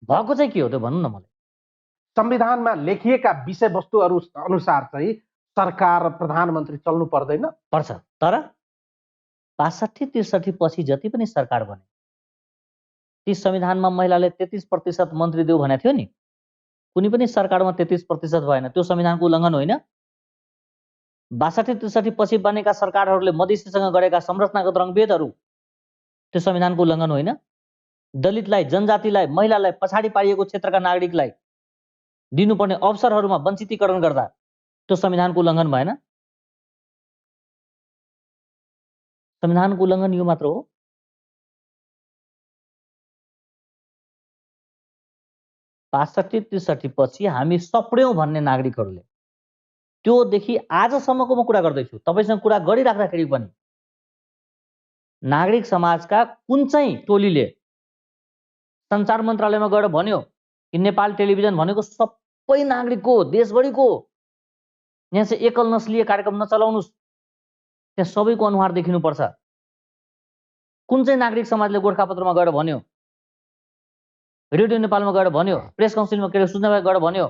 भएको चाहिँ के हो त्यो भन्नु न मलाई। संविधानमा लेखिएका विषयवस्तुहरू अनुसार चाहिँ सरकार र प्रधानमन्त्री चल्नु पर्दैन? पर्छ, तर 62-63 पछि जति पनि सरकार बने, ती संविधानमा महिलाले 33% मन्त्री देऊ भनेको थियो नि। कुनै पनि सरकारमा 33% भएन, त्यो संविधानको उल्लङ्घन होइन? 62-63 पछि बनेका सरकारहरूले मधेसीसँग गरेका संरचनागत रङ्गभेदहरू त्यो संविधानको उल्लङ्घन होइन? दलितलाई, जनजातिलाई, महिलालाई, पछाडि पारिएको क्षेत्रका नागरिकलाई दिनुपर्ने अवसरहरूमा वञ्चितीकरण गर्दा त्यो संविधानको उल्लङ्घन भएन? संविधानको उल्लङ्घन यो मात्र हो? पासठी 63 पछि हामी सप्ड्यौँ भन्ने नागरिकहरूले, त्योदेखि आजसम्मको म कुरा गर्दैछु, तपाईँसँग कुरा गरिराख्दाखेरि पनि नागरिक समाजका कुन चाहिँ टोलीले सञ्चार मन्त्रालयमा गएर भन्यो कि नेपाल टेलिभिजन भनेको सबै नागरिकको, देशभरिको, यहाँ चाहिँ एकल नस्लीय कार्यक्रम नचलाउनुस्, त्यहाँ सबैको अनुहार देखिनुपर्छ? कुन चाहिँ नागरिक समाजले गोरखापत्रमा गएर भन्यो, रेडियो नेपालमा गएर भन्यो, प्रेस काउन्सिलमा सूचना गएर भन्यो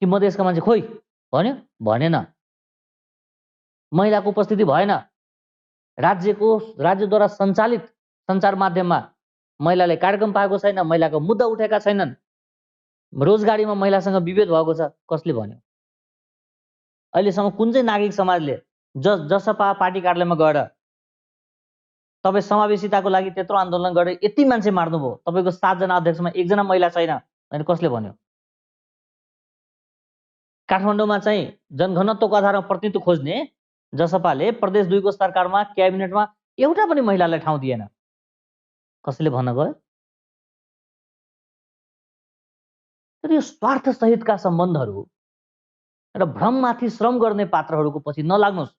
कि मधेसका मान्छे खोइ भन्यो? भनेन। महिलाको उपस्थिति भएन। राज्यद्वारा सञ्चालित सञ्चार माध्यममा महिलाले कार्यक्रम पाएको छैन, महिलाको मुद्दा उठेका छैनन्, रोजगारीमा महिलासँग विभेद भएको छ। कसले भन्यो? अहिलेसम्म कुन चाहिँ नागरिक समाजले जसपा पार्टी कार्यालयमा गएर तपाईँ समावेशिताको लागि त्यत्रो आन्दोलन गरेर यति मान्छे मार्नुभयो, तपाईँको 7 जना अध्यक्षमा 1 जना महिला छैन भने कसले भन्यो? काठमाडौँमा चाहिँ जनघनत्वको आधारमा प्रतिनिधित्व खोज्ने जसपाले प्रदेश 2 को सरकारमा क्याबिनेटमा एउटा पनि महिलालाई ठाउँ दिएन। कसैले भन्न गयो? तर यो स्वार्थ सहितका सम्बन्धहरू र भ्रममाथि श्रम गर्ने पात्रहरूको पछि नलाग्नुहोस्।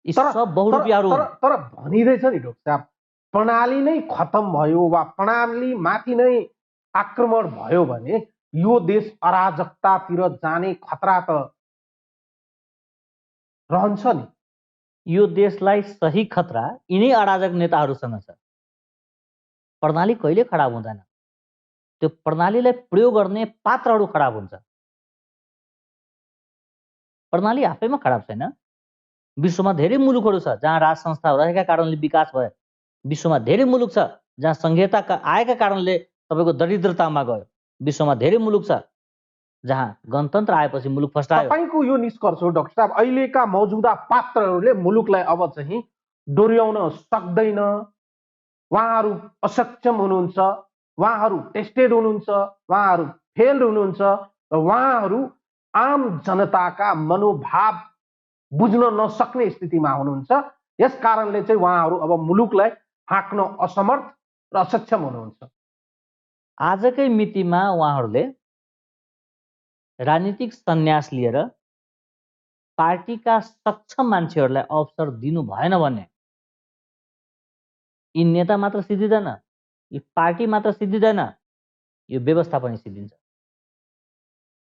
यी सब बहुरूपियाहरू। तर भनिरहेछ नि डाक्टर साहब, प्रणाली नै खत्म भयो वा प्रणाली माथि नै आक्रमण भयो भने यो देश अराजकतातिर जाने खतरा त रहन्छ नि। यो देशलाई सही खतरा यिनै अराजक नेताहरूसँग छ। प्रणाली कहिले खराब हुँदैन, त्यो प्रणालीलाई प्रयोग गर्ने पात्रहरू खराब हुन्छ। प्रणाली आफैमा खराब छैन। विश्वमा धेरै मुलुकहरू छ जहाँ राज संस्था रहेका कारणले विकास भयो। विश्वमा धेरै मुलुक छ जहाँ संघीयता आएका कारणले तपाईँको दरिद्रतामा गयो। विश्वमा धेरै मुलुक छ जहाँ गणतन्त्र आएपछि मुलुक फस्टायो। तपाईको यो निष्कर्ष हो डाक्टर साहब, अहिलेका मौजूदा पात्रहरूले मुलुकलाई अब चाहिँ डोर्याउन सक्दैन, उहाँहरू असक्षम हुनुहुन्छ, उहाँहरू टेस्टेड हुनुहुन्छ, उहाँहरू फेल हुनुहुन्छ र उहाँहरू आम जनताका मनोभाव बुझ्न नसक्ने स्थितिमा हुनुहुन्छ। यस कारणले चाहिँ उहाँहरू अब मुलुकलाई हाँक्न असमर्थ र असक्षम हुनुहुन्छ। आजकै मितिमा उहाँहरूले राजनीतिक सन्यास लिएर पार्टीका सक्षम मान्छेहरूलाई अवसर दिनु भएन भने यी नेता मात्र सिद्धिँदैन, यी पार्टी मात्र सिद्धिँदैन, यो व्यवस्था पनि सिद्धिन्छ।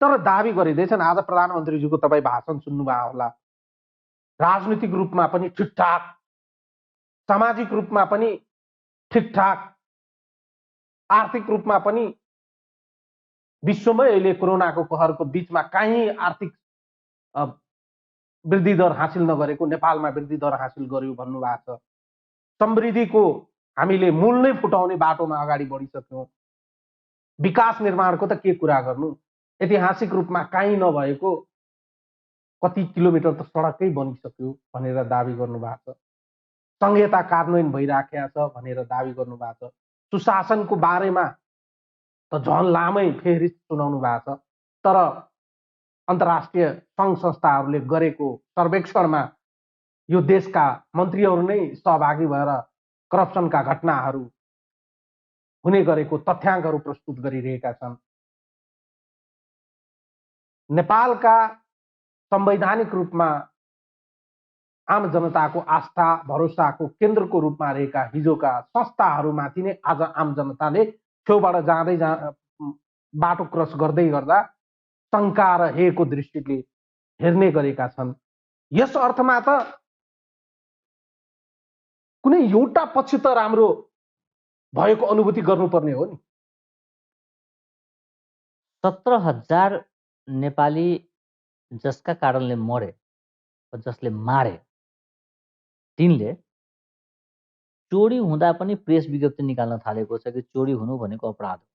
तर दाबी गरिँदैछन्, आज प्रधानमन्त्रीजीको तपाईँ भाषण सुन्नुभयो होला, राजनीतिक रूपमा पनि ठिकठाक, सामाजिक रूपमा पनि ठिकठाक, आर्थिक रूपमा पनि विश्वमै अहिले कोरोनाको कहरको बीचमा कहीँ आर्थिक वृद्धि दर हासिल नगरेको नेपालमा वृद्धि दर हासिल गर्यो भन्नुभएको छ। समृद्धिको हामीले मूल नै फुटाउने बाटोमा अगाडि बढिसक्यौँ। विकास निर्माणको त के कुरा गर्नु, ऐतिहासिक रूपमा कहीँ नभएको कति किलोमिटर त सडकै बनिसक्यो भनेर दाबी गर्नुभएको छ। संहिता कार्यान्वयन भइराखेको छ भनेर दाबी गर्नुभएको छ। सुशासनको बारेमा त झन् लामै फेरि सुनाउनु भएको छ। तर अन्तर्राष्ट्रिय सङ्घ संस्थाहरूले गरेको सर्वेक्षणमा यो देशका मन्त्रीहरू नै सहभागी भएर करप्सनका घटनाहरू हुने गरेको तथ्याङ्कहरू प्रस्तुत गरिरहेका छन्। नेपालका संवैधानिक रूपमा आम जनताको आस्था भरोसाको केन्द्रको रूपमा रहेका हिजोका संस्थाहरूमाथि नै आज आम जनताले छेउबाट जाँदै बाटो क्रस गर्दै गर्दा शङ्का र हेको दृष्टिले हेर्ने गरेका छन्। यस अर्थमा त कुनै एउटा पक्ष त राम्रो भएको अनुभूति गर्नुपर्ने हो नि। 17,000 नेपाली जसका कारणले मरे, जसले मारे, तिनले चोरी हुँदा पनि प्रेस विज्ञप्ति निकाल्न थालेको छ कि चोरी हुनु भनेको अपराध हो।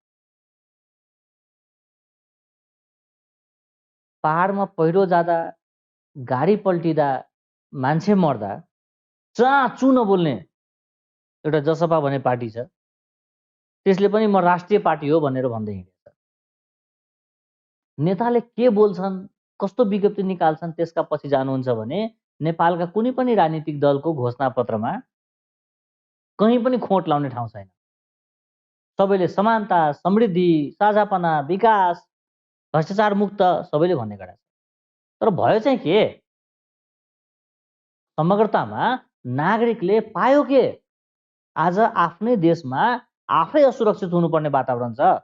पहाडमा पहिरो जाँदा, गाडी पल्टिँदा, मान्छे मर्दा चाँचु नबोल्ने एउटा जसपा भन्ने पार्टी छ, त्यसले पनि म राष्ट्रिय पार्टी हो भनेर भन्दै हिँडेछ। नेताले के बोल्छन्, कस्तो विज्ञप्ति निकाल्छन् त्यसका पछि जानुहुन्छ भने नेपालका कुनै पनि राजनीतिक दलको घोषणापत्रमा कहीँ पनि खोट लाउने ठाउँ छैन। सबैले समानता, समृद्धि, साझापना, विकास, भ्रष्टाचार मुक्त सबैले भन्ने गरेछ। तर भयो चाहिँ के? समग्रतामा नागरिकले पायो के? आज आफ्नै देशमा आफै असुरक्षित हुनुपर्ने वातावरण छ।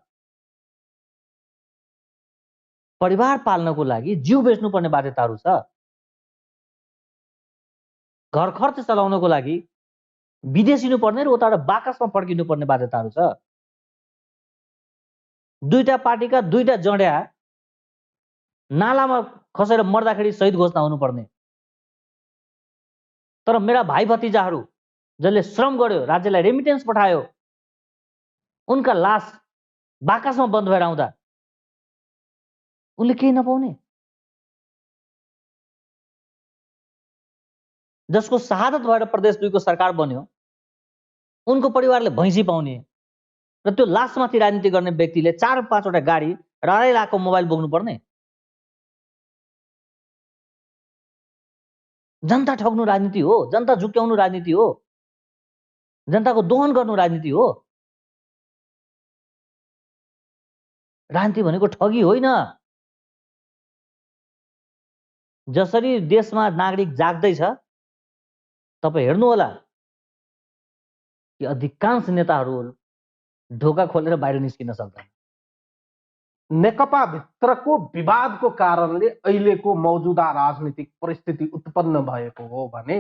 परिवार पाल्नको लागि जीव बेच्नुपर्ने बाध्यताहरू छ। घर खर्च चलाउनको लागि विदेश हिँड्नुपर्ने र उताबाट बाकसमा फर्किनुपर्ने बाध्यताहरू छ। दुईटा पार्टीका दुईटा जड्या नालामा खसेर मर्दाखेरि शहीद घोषणा हुनुपर्ने। तर मेरा भाइ भतिजाहरू जसले श्रम गर्यो, राज्यलाई रेमिटेन्स पठायो, उनका लास बाकसमा बन्द भएर आउँदा उनले केही नपाउने? जसको शहादत भएर प्रदेश 2 को सरकार बन्यो, उनको परिवारले भैँसी पाउने र त्यो लासमाथि राजनीति गर्ने व्यक्तिले 4-5 वटा गाडी र 2.5 लाखको मोबाइल बोक्नु पर्ने? जनता ठग्नु राजनीति हो, जनता झुक्क्याउनु राजनीति हो, जनताको दोहन गर्नु राजनीति हो। राजनीति भनेको ठगी होइन। जसरी देशमा नागरिक जाग्दैछ, तपाईँ हेर्नुहोला कि अधिकांश नेताहरू ढोका खोलेर बाहिर निस्किन सक्दैन। नेकपा भित्रको विवादको कारणले अहिलेको मौजुदा राजनीतिक परिस्थिति उत्पन्न भएको हो भने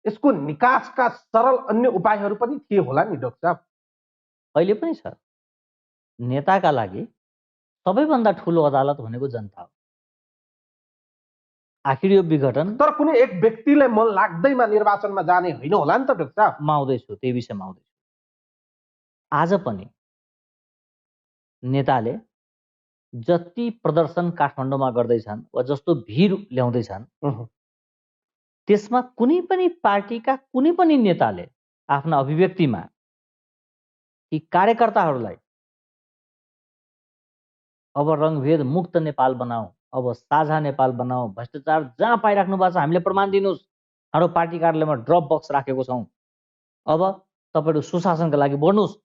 यसको निकासका सरल अन्य उपायहरू पनि थिए होला नि डाक्टर साहब? अहिले पनि छ। नेताका लागि सबैभन्दा ठुलो अदालत भनेको जनता हो। आखिर यो विघटन तर कुनै एक व्यक्तिले मन लाग्दैमा निर्वाचनमा जाने होइन होला नि त डाक्टर साहब? म आउँदैछु, त्यही विषयमा आउँदैछु। आज पनि नेताले जति प्रदर्शन काठमाडौँमा गर्दैछन् वा जस्तो भिड ल्याउँदैछन्, त्यसमा कुनै पनि पार्टीका कुनै पनि नेताले आफ्ना अभिव्यक्तिमा ती कार्यकर्ताहरूलाई अब रङ्गभेद मुक्त नेपाल बनाऊ, अब साझा नेपाल बनाऊ, भ्रष्टाचार जहाँ पाइराख्नु भएको छ हामीले प्रमाण दिनुहोस्, हाम्रो पार्टी कार्यालयमा ड्रप बक्स राखेको छौँ, अब तपाईँहरू सुशासनका लागि बढ्नुहोस्,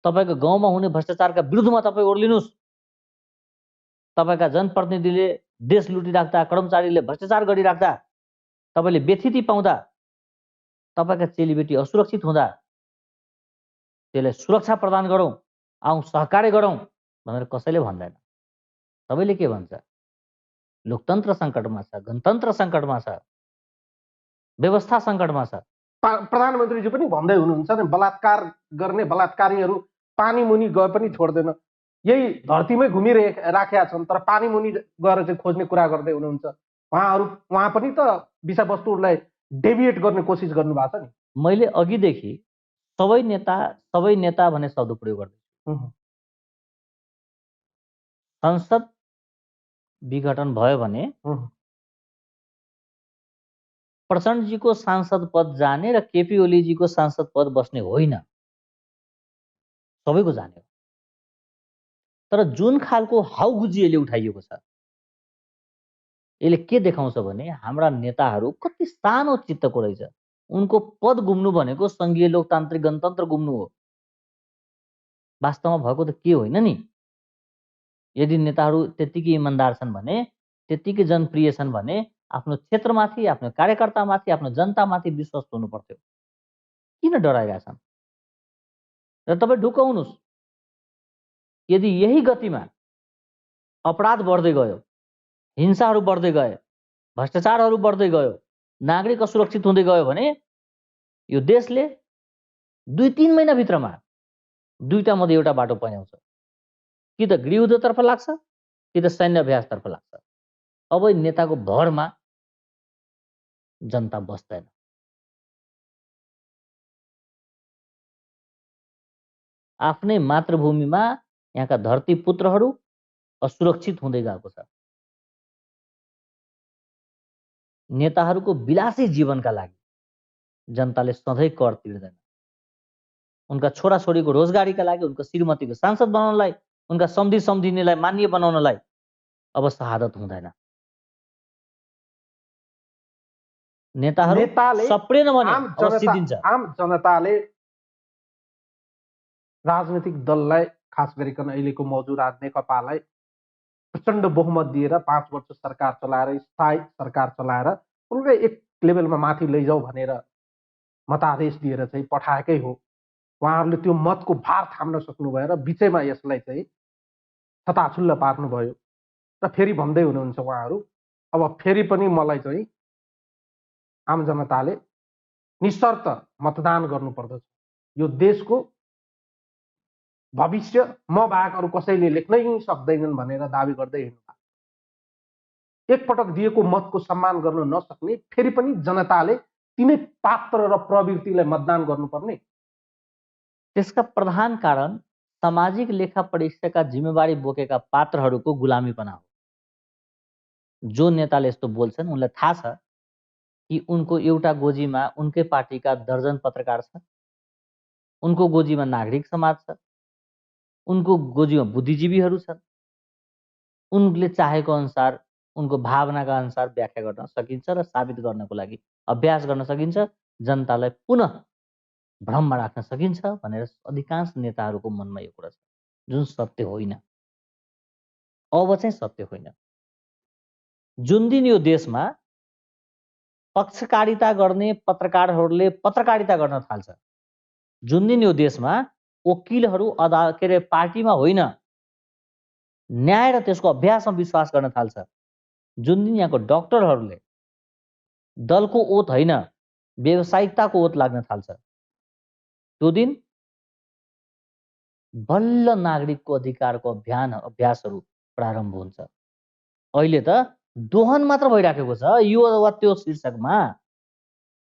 तपाईँको गाउँमा हुने भ्रष्टाचारका विरुद्धमा तपाईँ ओर्लिनुहोस्, तपाईँका जनप्रतिनिधिले देश लुटिराख्दा, कर्मचारीले भ्रष्टाचार गरिराख्दा, तपाईँले व्यथिति पाउँदा, तपाईँका चेलीबेटी असुरक्षित हुँदा त्यसलाई सुरक्षा प्रदान गरौँ, आउँ सहकार्य गरौँ भनेर कसैले भन्दैन। सबैले के भन्छ? लोकतन्त्र सङ्कटमा छ, गणतन्त्र सङ्कटमा छ, व्यवस्था सङ्कटमा छ। प्रधानमन्त्रीजी पनि भन्दै हुनुहुन्छ नि, बलात्कार गर्ने बलात्कारीहरू पानी मुनि गए पनि छोड्दैन, यही धरतीमै घुमिराखेका छन्, तर पानी मुनि गएर चाहिँ खोज्ने कुरा गर्दै हुनुहुन्छ। उहाँ पनि त विषयवस्तुहरूलाई डेभिएट गर्ने कोसिस गर्नु भएको छ नि। मैले अघिदेखि सबै नेता भन्ने शब्द प्रयोग गर्दैछु। संसद विघटन भयो भने प्रचण्डजीको सांसद पद जाने र केपी ओलीजीको सांसद पद बस्ने होइन, सबैको जाने हो। तर जुन खालको हाउगुजी यसले उठाइएको छ, यसले के देखाउँछ भने हाम्रा नेताहरू कति सानो चित्तको रहेछ। उनको पद गुम्नु भनेको सङ्घीय लोकतान्त्रिक गणतन्त्र गुम्नु हो। वास्तवमा भएको त के होइन नि। यदि नेताहरू त्यतिकै इमान्दार छन् भने, त्यतिकै जनप्रिय छन् भने आफ्नो क्षेत्रमाथि, आफ्नो कार्यकर्तामाथि, आफ्नो जनतामाथि विश्वास हुनु पर्थ्यो। किन डराइरहेका छन्? र तपाईँ ढुकाउनुहोस्, यदि यही गतिमा अपराध बढ्दै गयो, हिंसाहरू बढ्दै गए, भ्रष्टाचारहरू बढ्दै गयो, नागरिक असुरक्षित हुँदै गयो भने यो देशले 2-3 महिनाभित्रमा दुईटा मध्ये एउटा बाटो पन्याउँछ। कि त गृहयुद्धतर्फ लाग्छ, कि त सैन्य अभ्यासतर्फ लाग्छ। अब नेताको भरमा जनता बस्दैन। आफ्नै मातृभूमिमा यहाँका धरती पुत्रहरू असुरक्षित हुँदै गएको छ। नेताहरूको विलासी जीवनका लागि जनताले सधैँ कर तिर्दैन। उनका छोराछोरीको रोजगारीका लागि, उनका श्रीमतीको सांसद बनाउनलाई, उनका सम्झिनेलाई मान्य बनाउनलाई अब शहादत हुँदैन। नेताले सप्रेन भने अवश्य दिन्छ। आम जनताले राजनीतिक दललाई, खास गरिकन अहिलेको मौजुदा नेकपालाई प्रचण्ड बहुमत दिएर 5 वर्ष सरकार चलाएर, स्थायी सरकार चलाएर उनले एक लेभलमा माथि लैजाऊ भनेर मतादेश दिएर चाहिँ पठाएकै हो। उहाँहरूले त्यो मतको भार थाम्न सक्नु भएर बिचैमा यसलाई चाहिँ छताछुल्ल पार्नुभयो र फेरि भन्दै हुनुहुन्छ उहाँहरू, अब फेरि पनि मलाई चाहिँ आम जनताले निशर्त मतदान गर्नुपर्दछ, यो देशको भविष्य म बाहेक अरू कसैले लेख्नै सक्दैनन् भनेर दाबी गर्दै हिँड्नु। एकपटक दिएको मतको सम्मान गर्न नसक्ने, फेरि पनि जनताले तिनै पात्र र प्रवृत्तिलाई मतदान गर्नुपर्ने? त्यसका प्रधान कारण सामाजिक लेखा परीक्षाका जिम्मेवारी बोकेका पात्रहरूको गुलामीपना हो। जो नेताले यस्तो बोल्छन् उनलाई थाहा छ कि उनको एउटा गोजीमा उनकै पार्टीका दर्जन पत्रकार छ, उनको गोजीमा नागरिक समाज छ, उनको गोजीमा बुद्धिजीवीहरू छन्। उनले चाहेको अनुसार, उनको भावनाका अनुसार व्याख्या गर्न सकिन्छ र साबित गर्नको लागि अभ्यास गर्न सकिन्छ, जनतालाई पुनः भ्रममा राख्न सकिन्छ भनेर अधिकांश नेताहरूको मनमा यो कुरा छ, जुन सत्य होइन। अब चाहिँ सत्य होइन। जुन दिन यो देशमा पक्षकारिता गर्ने पत्रकारहरूले पत्रकारिता गर्न थाल्छ, जुन दिन यो देशमा वकिलहरू पार्टीमा होइन न्याय र त्यसको अभ्यासमा विश्वास गर्न थाल्छ, जुन दिन यहाँको डाक्टरहरूले दलको ओत होइन व्यावसायिकताको ओत लाग्न थाल्छ, त्यो दिन बल्ल नागरिकको अधिकारको अभ्यासहरू प्रारम्भ हुन्छ। अहिले त दोहन मात्र भइराखेको छ यो वा त्यो शीर्षकमा।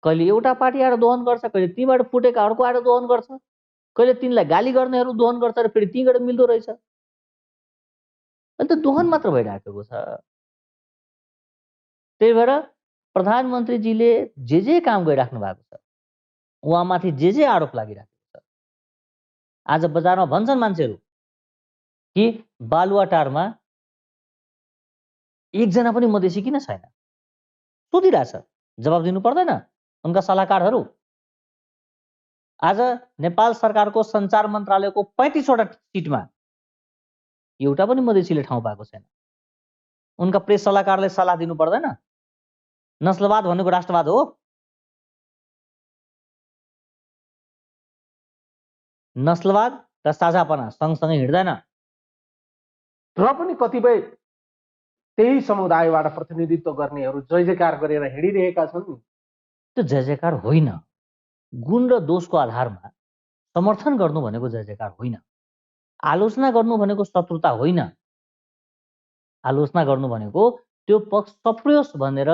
कहिले एउटा पार्टी आएर दोहन गर्छ, कहिले तीबाट फुटेका अर्को आएर दोहन गर्छ, कहिले तिनलाई गाली गर्नेहरू दोहन गर्छ र फेरि तीबाट मिल्दो रहेछ। अहिले त दोहन मात्र भइराखेको छ। त्यही भएर प्रधानमन्त्रीजीले जे काम गरिराख्नु भएको छ, उहाँमाथि जे आरोप लागिराखेको छ, आज बजारमा भन्छन् मान्छेहरू कि बालुवाटारमा एकजना पनि मधेसी किन छैन, सोधिरहेछ, जवाब दिनु पर्दैन उनका सल्लाहकारहरू। आज नेपाल सरकारको सञ्चार मन्त्रालयको 35वटा सिटमा एउटा पनि मधेसीले ठाउँ पाएको छैन। उनका प्रेस सल्लाहकारले सल्लाह दिनु पर्दैन? नस्लवाद भनेको राष्ट्रवाद हो? नस्लवाद र साझापना सँगसँगै हिँड्दैन। र पनि कतिपय त्यही समुदायबाट प्रतिनिधित्व गर्नेहरू जय जयकार गरेर हिँडिरहेका छन् नि। त्यो जय जयकार होइन। गुण र दोषको आधारमा समर्थन गर्नु भनेको जय जयकार होइन। आलोचना गर्नु भनेको शत्रुता होइन। आलोचना गर्नु भनेको त्यो पक्ष सप्रियोस् भनेर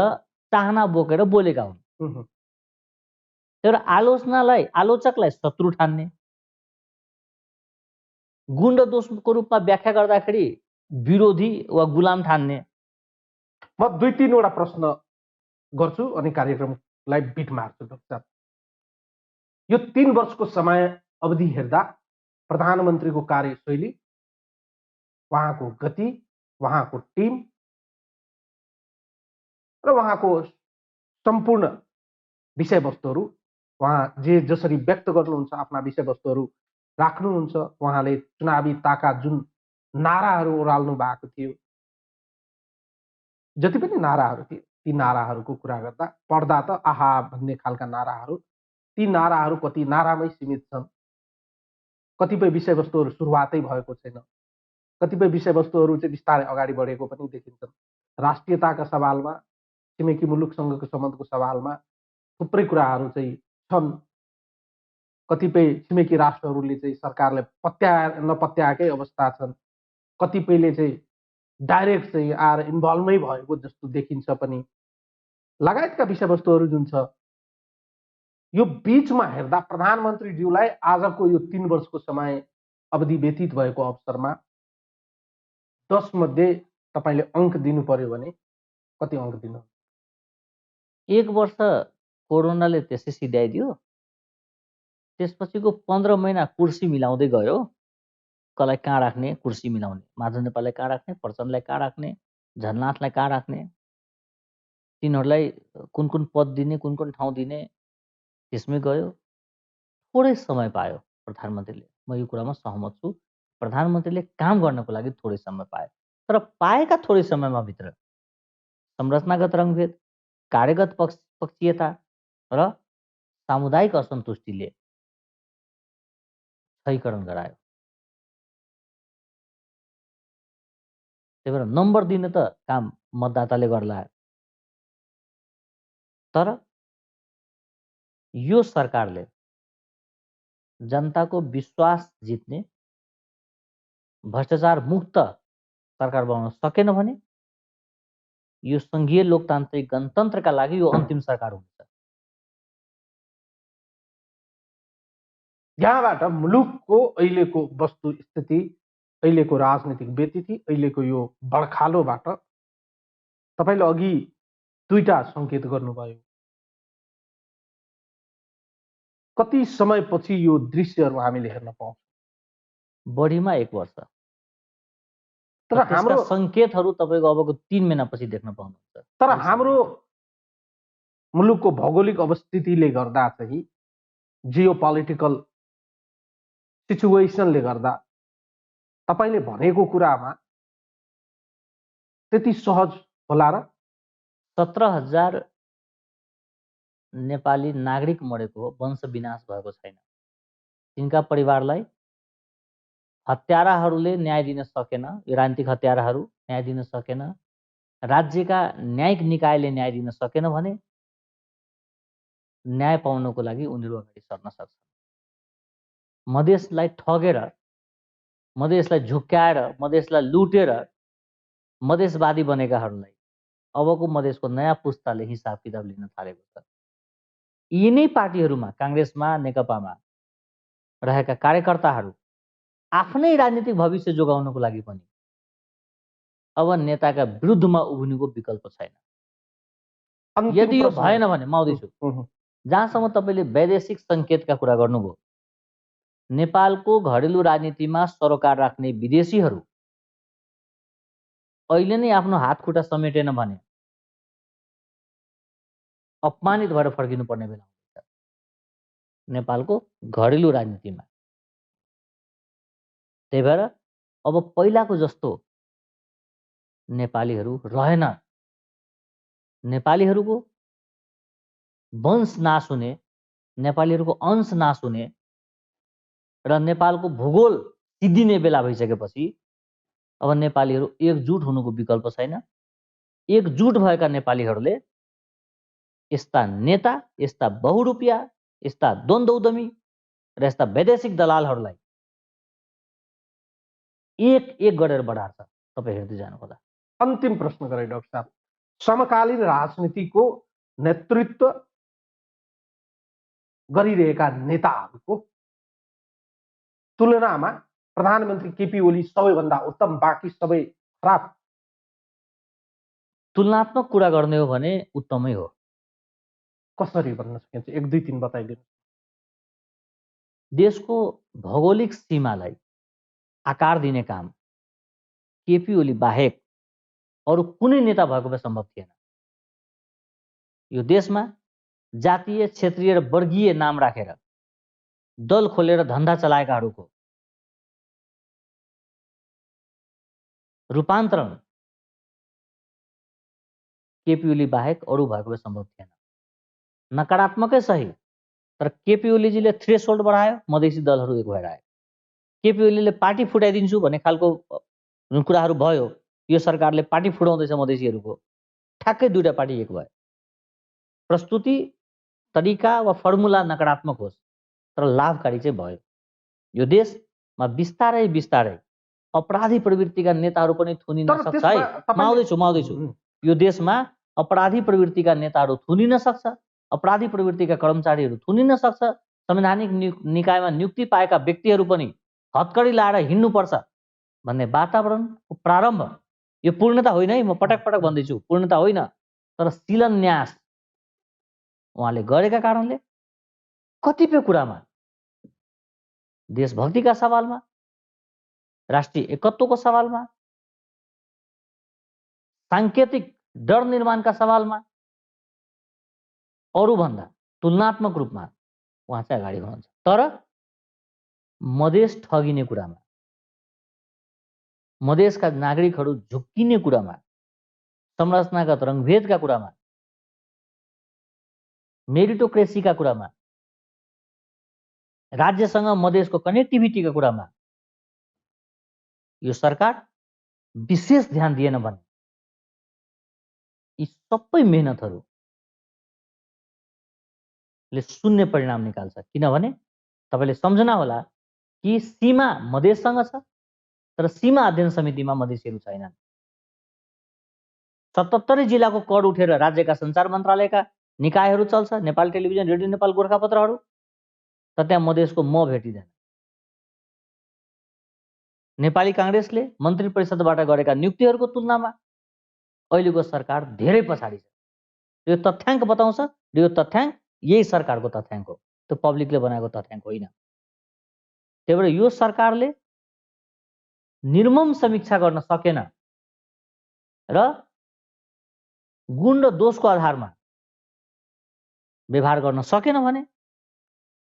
चाहना बोकेर बोलेका हुन्। तर आलोचकलाई शत्रु ठान्ने, गुण र दोषको रूपमा व्याख्या गर्दाखेरि विरोधी वा गुलाम ठान्ने। म 2-3वटा प्रश्न गर्छु अनि कार्यक्रमलाई बिट मार्छु। डाक्टर साहब, यो 3 वर्षको समय अवधि हेर्दा प्रधानमन्त्रीको कार्यशैली, उहाँको गति, उहाँको टिम र उहाँको सम्पूर्ण विषयवस्तुहरू, उहाँ जसरी व्यक्त गर्नुहुन्छ, आफ्ना विषयवस्तुहरू राख्नुहुन्छ, उहाँले चुनावी ताका जुन नाराहरू ओह्राल्नु भएको थियो, जति पनि नाराहरू थिए ती नाराहरूको कुरा गर्दा पढ्दा त आहा भन्ने खालका नाराहरू, ती नाराहरू कति नारामै सीमित छन्। कतिपय विषयवस्तुहरू सुरुवातै भएको छैन, कतिपय विषयवस्तुहरू चाहिँ बिस्तारै अगाडि बढेको पनि देखिन्छन्। राष्ट्रियताका सवालमा, छिमेकी मुलुकसँगको सम्बन्धको सवालमा थुप्रै कुराहरू चाहिँ छन्। कतिपय छिमेकी राष्ट्रहरूले चाहिँ सरकारले नपत्याएकै अवस्था छन्, कतिपयले चाहिँ डाइरेक्ट चाहिँ आएर इन्भल्भमै भएको जस्तो देखिन्छ पनि, लगायतका विषयवस्तुहरू जुन छ। यो बीचमा हेर्दा प्रधानमन्त्रीज्यूलाई आजको यो 3 वर्षको समय अवधि व्यतीत भएको अवसरमा 10 मध्ये तपाईले अङ्क दिनु पर्यो भने कति अङ्क दिनु? 1 वर्ष कोरोनाले त्यसै सिध्याइदियो, त्यसपछिको 15 महिना कुर्सी मिलाउँदै गयो। कसलाई कहाँ राख्ने, कुर्सी मिलाउने, माधव नेपाललाई कहाँ राख्ने, प्रचण्डलाई कहाँ राख्ने, झलनाथलाई कहाँ राख्ने, तिनीहरूलाई कुन कुन पद दिने, कुन कुन ठाउँ दिने, त्यसमै गयो। थोरै समय पायो प्रधानमन्त्रीले, म यो कुरामा सहमत छु। प्रधानमन्त्रीले काम गर्नको लागि थोरै समय पाए, तर पाएका थोरै समयमा भित्र संरचनागत रङ्गभेद, कार्यगत पक्षीयता र सामुदायिक असन्तुष्टिले क्षयीकरण गरायो। त्यही भएर नम्बर दिने त काम मतदाताले गर्ला, तर यो सरकारले जनताको विश्वास जित्ने, भ्रष्टाचार मुक्त सरकार बनाउन सकेन भने यो संघीय लोकतान्त्रिक गणतन्त्रका लागि यो अन्तिम सरकार हुन्छ। यहाँबाट मुलुकको अहिलेको वस्तुस्थिति, अहिलेको राजनीतिक व्यतिथि, अहिलेको यो बडखालोबाट तपाईले अघि दुईटा संकेत गर्नुभयो। कति समयपछि यो दृश्यहरू हामीले हेर्न पाउँछौँ? बढीमा 1 वर्ष। तर हाम्रो संकेतहरू तपाईको अबको 3 महिनापछि देख्न पाउनुहुन्छ। तर हाम्रो मुलुकको भौगोलिक अवस्थितिले गर्दा चाहिँ, जियोपोलिटिकल सिचुएसनले गर्दा तपाईले भनेको कुरामा त्यति सहज होला र? 17,000 नेपाली नागरिक मरेको हो, वंश विनाश भएको छैन। तिनका परिवारलाई हत्याराहरूले न्याय दिन सकेन, यो राजनीतिक हत्याराहरू न्याय दिन सकेन, राज्यका न्यायिक निकायले न्याय दिन सकेन भने न्याय पाउनको लागि उनीहरू अगाडि सर्न सक्छन्। मधेसलाई ठगेर, मधेसलाई झुक्क्याएर, मधेसलाई लुटेर मधेसवादी बनेकाहरूलाई अबको मधेसको नयाँ पुस्ताले हिसाब किताब लिन थालेको छ। यिनै पार्टीहरूमा, काङ्ग्रेसमा, नेकपामा रहेका कार्यकर्ताहरू आफ्नै राजनीतिक भविष्य जोगाउनको लागि पनि अब नेताका विरुद्धमा उभिनुको विकल्प छैन। यदि यो भएन भने म आउँदैछु जहाँसम्म तपाईँले वैदेशिक सङ्केतका कुरा गर्नुभयो, नेपालको घरेलु राजनीतिमा सरोकार राख्ने विदेशीहरू अहिले नै आफ्नो हात खुट्टा समेटेन भने अपमानित भएर फर्किनु पर्ने बेला हुन्छ नेपालको घरेलु राजनीतिमा। त्यही भएर अब पहिलाको जस्तो नेपालीहरू रहेन। नेपालीहरूको वंश नाश हुने, नेपालीहरूको अंश नाश हुने र नेपालको भूगोल सिद्धिने बेला भइसकेपछि अब नेपालीहरू एकजुट हुनुको विकल्प छैन। एकजुट भएका नेपालीहरूले यस्ता नेता, यस्ता बहुरूपिया, यस्ता द्वन्द्व उद्यमी र यस्ता वैदेशिक दलालहरूलाई एक गरेर बढार्छ। तपाईँ हेर्दै जानुहोला। अन्तिम प्रश्न गरे डाक्टर साहब, समकालीन राजनीतिको नेतृत्व गरिरहेका नेताहरूको तुलनामा प्रधानमन्त्री केपी ओली सबैभन्दा उत्तम, बाँकी सबै खराब? तुलनात्मक कुरा गर्ने हो भने उत्तमै हो। कसरी भन्न सकिन्छ? 1, 2, 3 बताइदिनु। देशको भौगोलिक सीमालाई आकार दिने काम केपी ओली बाहेक अरू कुनै नेता भएको भए सम्भव थिएन। यो देशमा जातीय, क्षेत्रीय र वर्गीय नाम राखेर दल खोलेर धन्दा चलाएकाहरूको रूपान्तरण केपी ओली बाहेक अरू भएको भए सम्भव थिएन। नकारात्मकै सही, तर केपी ओलीजीले थ्रेसहोल्ड बढायो, मधेसी दलहरू एक भएर आए। केपी ओलीले पार्टी फुटाइदिन्छु भन्ने खालको जुन कुराहरू भयो, यो सरकारले पार्टी फुटाउँदैछ मधेसीहरूको, ठ्याक्कै दुईटा पार्टी एक भयो। प्रस्तुति, तरिका वा फर्मुला नकारात्मक होस् तर लाभकारी चाहिँ भयो। यो देशमा बिस्तारै बिस्तारै अपराधी प्रवृत्तिका नेताहरू पनि थुनिन सक्छ है। म आउँदैछु। यो देशमा अपराधी प्रवृत्तिका नेताहरू थुनिन सक्छ, अपराधी प्रवृत्तिका कर्मचारीहरू थुनिन सक्छ, संवैधानिक निकायमा नियुक्ति पाएका व्यक्तिहरू पनि हतकडी लाएर हिँड्नुपर्छ भन्ने वातावरणको प्रारम्भ, यो पूर्णता होइन है, म पटक पटक भन्दैछु, पूर्णता होइन, तर शिलान्यास उहाँले गरेका कारणले कतिपय कुरामा देशभक्तिका सवालमा, राष्ट्रिय एकत्वको सवालमा, सांकेतिक डर निर्माणका सवालमा अरूभन्दा तुलनात्मक रूपमा उहाँ चाहिँ अगाडि हुनुहुन्छ। तर मधेस ठगिने कुरामा, मधेसका नागरिकहरू झुक्किने कुरामा, संरचनागत रङ्गभेदका कुरामा, मेरिटोक्रेसीका कुरामा, राज्यसँग मधेसको कनेक्टिभिटीका कुरामा यो सरकार विशेष ध्यान दिएन भने यी सबै मेहनतहरूले शून्य परिणाम निकाल्छ। किनभने तपाईँले सम्झना होला कि सीमा मधेससँग छ तर सीमा अध्ययन समितिमा मधेसीहरू छैनन्। 77 जिल्लाको कर उठेर राज्यका सञ्चार मन्त्रालयका निकायहरू चल्छ, नेपाल टेलिभिजन, रेडियो नेपाल, गोरखापत्रहरू, त त्यहाँ मधेसको म भेटिँदैन। नेपाली काङ्ग्रेसले मन्त्री परिषदबाट गरेका नियुक्तिहरूको तुलनामा अहिलेको सरकार धेरै पछाडि छ। यो तथ्याङ्क बताउँछ र यो तथ्याङ्क यही सरकारको तथ्याङ्क हो, त्यो पब्लिकले बनाएको तथ्याङ्क होइन। त्यही भएर यो सरकारले निर्मम समीक्षा गर्न सकेन र गुण र दोषको आधारमा व्यवहार गर्न सकेन भने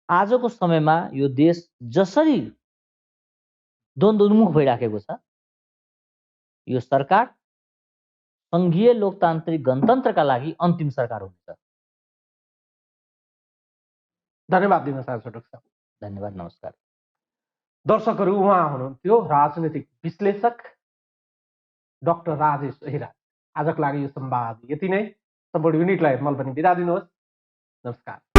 आजको समयमा यो देश जसरी द्वन्द्वोन्मुख भइराखेको छ, यो सरकार सङ्घीय लोकतान्त्रिक गणतन्त्रका लागि अन्तिम सरकार हुनेछ। धन्यवाद दिन चाहन्छु डाक्टर साहब। धन्यवाद, नमस्कार। दर्शकहरू, उहाँ हुनुहुन्थ्यो राजनीतिक विश्लेषक डाक्टर राजेश ऐराज। आजको लागि यो संवाद यति नै। सम्पूर्ण युनिटलाई मल पनि बिदा दिनुहोस्। नमस्कार।